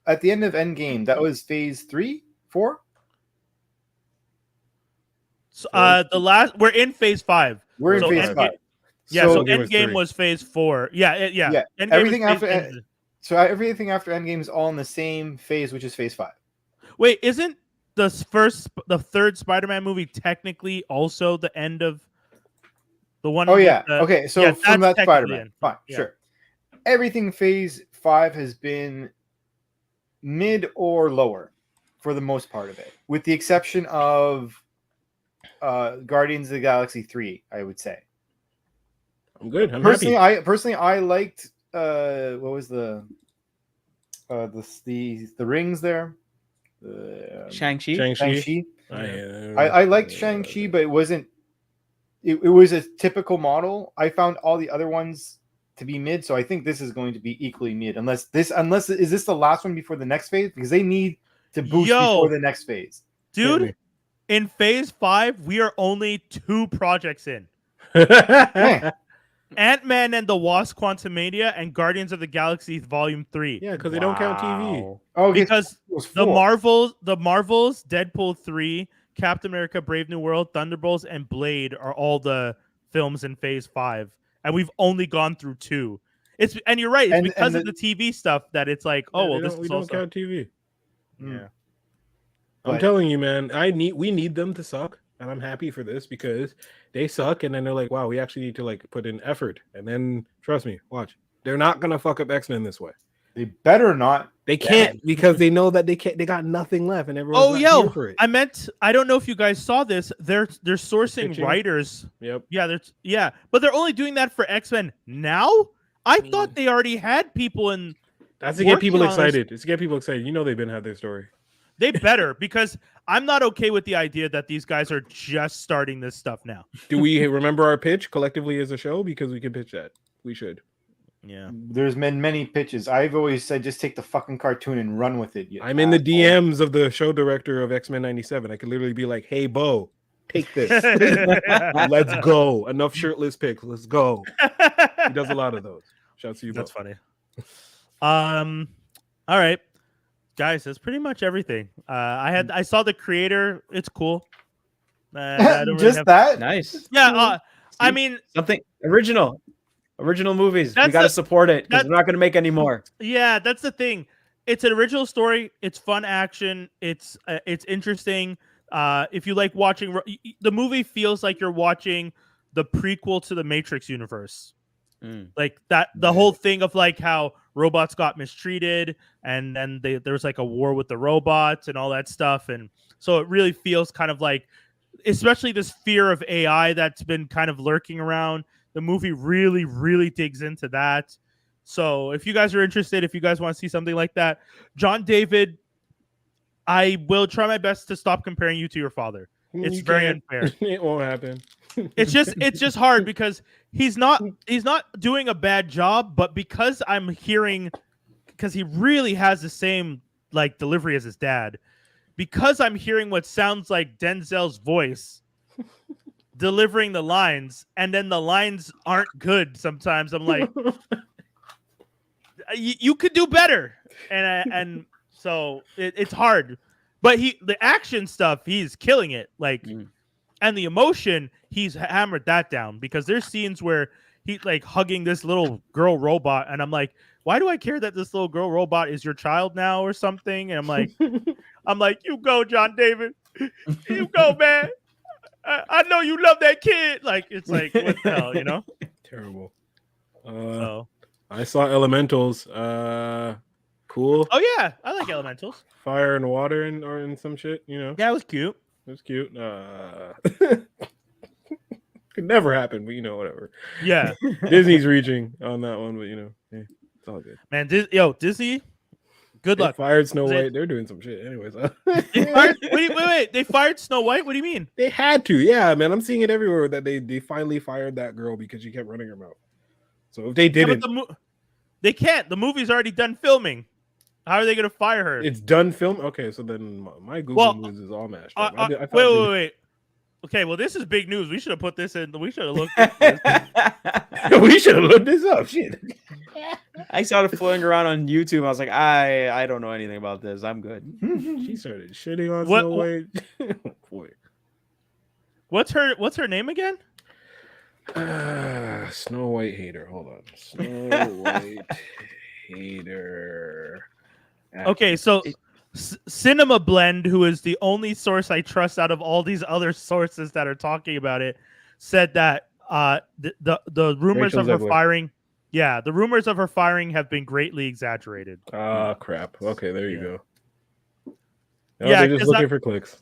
at the end of Endgame. That was phase 3, 4. So, we're in phase 5. We're in phase 5. Yeah, so Endgame was phase 4. Yeah. Endgame everything after so everything after Endgame is all in the same phase, which is phase 5. Wait, isn't the third Spider-Man movie technically also the end of the one? Oh yeah. Okay, so from that Spider-Man, fine, sure. Everything phase 5 has been mid or lower for the most part of it, with the exception of Guardians of the Galaxy 3, I would say. I'm good. I'm personally happy. I liked what was the rings there? Shang-Chi. I liked Shang-Chi, but it wasn't. It was a typical model. I found all the other ones to be mid, so I think this is going to be equally mid. Unless is this the last one before the next phase? Because they need to boost before the next phase. Dude, in phase 5, we are only 2 projects in. Ant-Man and the Wasp: Quantumania and Guardians of the Galaxy Volume 3. Yeah, because they don't count TV. Oh, because the Marvels, Deadpool 3, Captain America: Brave New World, Thunderbolts, and Blade are all the films in phase 5. And we've only gone through 2. And you're right, it's because of the TV stuff that it's like, we don't count TV. Yeah. I'm telling you, man, we need them to suck, and I'm happy for this because they suck, and then they're like, wow, we actually need to like put in effort, and then trust me, watch, they're not gonna fuck up X-Men this way. They better not. They can't because they know that they can't. They got nothing left, and everyone's here for it. I don't know if you guys saw this. They're sourcing writers. Yep. Yeah, but they're only doing that for X-Men now. I thought they already had people in. That's to get people excited. It's to get people excited. You know they've been had their story. They better, because I'm not okay with the idea that these guys are just starting this stuff now. Do we remember our pitch collectively as a show? Because we can pitch that. We should. Yeah. There's been many pitches. I've always said just take the fucking cartoon and run with it. I'm in the DMs of the show director of X-Men 97. I could literally be like, hey, Bo, take this. Let's go. Enough shirtless pics. Let's go. He does a lot of those. Shouts to you, Bo. That's funny. All right. Guys, that's pretty much everything. I saw The Creator. It's cool. Just that? Nice. Yeah. I mean, something original movies. We got to support it because we're not going to make any more. Yeah, that's the thing. It's an original story. It's fun action. It's interesting. If you like watching, the movie feels like you're watching the prequel to the Matrix universe. Like that, the whole thing of like how robots got mistreated, and then there was like a war with the robots and all that stuff, and so it really feels kind of like, especially this fear of AI that's been kind of lurking around. The movie really, really digs into that. So if you guys are interested, if you guys want to see something like that, John David, I will try my best to stop comparing you to your father. It's very unfair. It won't happen. It's just hard because he's not doing a bad job, but because I'm hearing, because he really has the same like delivery as his dad, because I'm hearing what sounds like Denzel's voice delivering the lines, and then the lines aren't good sometimes. I'm like, you could do better, and so it's hard. But the action stuff, he's killing it. Like, and the emotion, he's hammered that down, because there's scenes where he's like hugging this little girl robot, and I'm like, why do I care that this little girl robot is your child now or something? And I'm like, you go, John David, you go, man. I know you love that kid. Like, it's like, what the hell, you know? Terrible. I saw Elementals. Cool. Oh yeah, I like Elementals. Fire and water and some shit, you know. Yeah, it was cute. It was cute. Could never happen, but you know, whatever. Yeah. Disney's reaching on that one, but you know, it's all good. Man, Disney, good luck. They fired Snow White. They're doing some shit anyways. Wait, they fired Snow White? What do you mean? They had to. Yeah, man. I'm seeing it everywhere that they finally fired that girl because she kept running her mouth. So if they didn't, they can't. The movie's already done filming. How are they going to fire her? It's done film. Okay, so then my Google News is all mashed up. Wait. Okay, well, this is big news. We should have put this in. We should have looked at this. We should have looked this up. Shit. I saw it floating around on YouTube. I was like, I don't know anything about this. I'm good. She started shitting on Snow White. Boy. What's her name again? Snow White hater. Hold on. Snow White hater. Okay, so Cinema Blend, who is the only source I trust out of all these other sources that are talking about it, said that the rumors Rachel of her Zegler. firing, the rumors of her firing have been greatly exaggerated. Ah, crap. Okay, there you go. Oh, Yeah, they're just looking for clicks.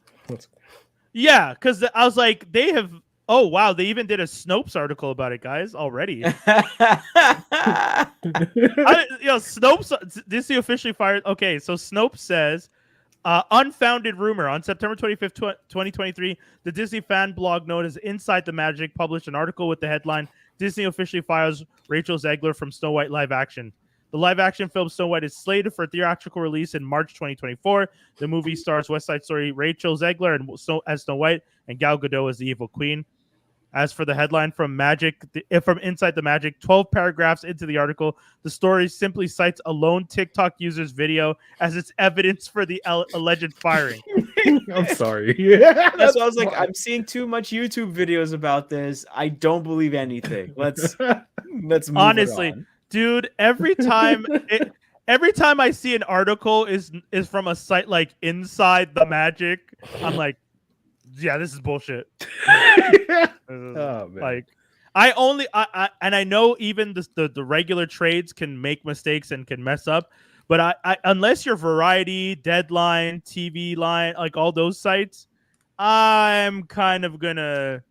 Yeah, because I was like, they have. Oh wow, they even did a Snopes article about it, guys. Already. Snopes. Disney officially fired. Okay, so Snopes says, unfounded rumor on September 25th, 2023. The Disney fan blog known as Inside the Magic published an article with the headline: Disney officially fires Rachel Zegler from Snow White live action. The live-action film Snow White is slated for theatrical release in March 2024. The movie stars West Side Story Rachel Zegler as Snow White and Gal Gadot as the Evil Queen. As for the headline from Inside the Magic, 12 paragraphs into the article, the story simply cites a lone TikTok user's video as its evidence for the alleged firing. I'm sorry. That's why I was like, I'm seeing too much YouTube videos about this. I don't believe anything. Let's move honestly. on. Dude, every time I see an article is from a site like Inside the Magic, I'm like, yeah, this is bullshit. Oh, man. Like, I know even the regular trades can make mistakes and can mess up, but I unless you're Variety, Deadline, TV Line, like all those sites, I'm kind of gonna.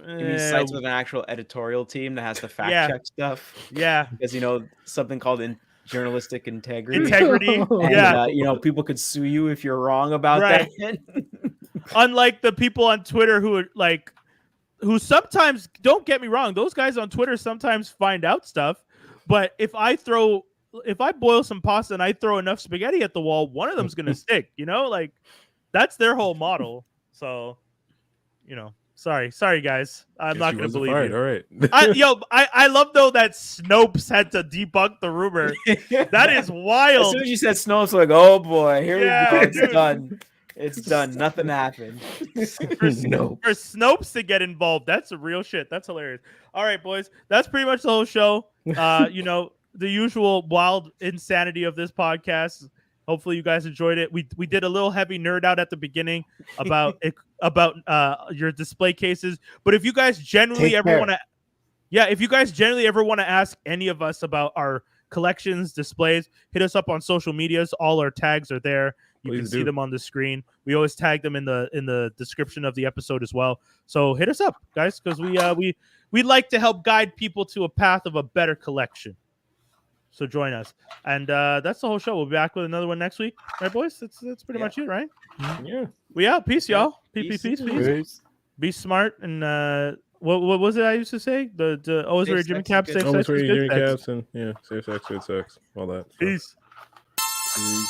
You mean sites with an actual editorial team that has to fact check stuff? Yeah, because something called journalistic integrity. And, people could sue you if you're wrong about that. Unlike the people on Twitter who sometimes, don't get me wrong, those guys on Twitter sometimes find out stuff, but if I boil some pasta and I throw enough spaghetti at the wall, one of them's gonna stick. Like that's their whole model. So, sorry guys, I'm not gonna believe you. All right. I love though that Snopes had to debunk the rumor. That is wild. As soon as you said Snopes, like, oh boy, here we go. It's done. It's done. Nothing happened. For Snopes to get involved, that's a real shit. That's hilarious. All right, boys, that's pretty much the whole show. The usual wild insanity of this podcast. Hopefully, you guys enjoyed it. We did a little heavy nerd out at the beginning about your display cases. But if you guys generally ever want to ask any of us about our collections, displays, hit us up on social medias. All our tags are there. You can see them on the screen. We always tag them in the description of the episode as well. So hit us up, guys, because we like to help guide people to a path of a better collection. So join us, and that's the whole show. We'll be back with another one next week, right, boys? That's pretty much it, right? Yeah. We out. Peace, y'all. Peace. Be smart and what was it I used to say? The always wear your Jimmy caps, safe sex, always wear your Jimmy caps, and safe sex, good sex, all that. Peace. So.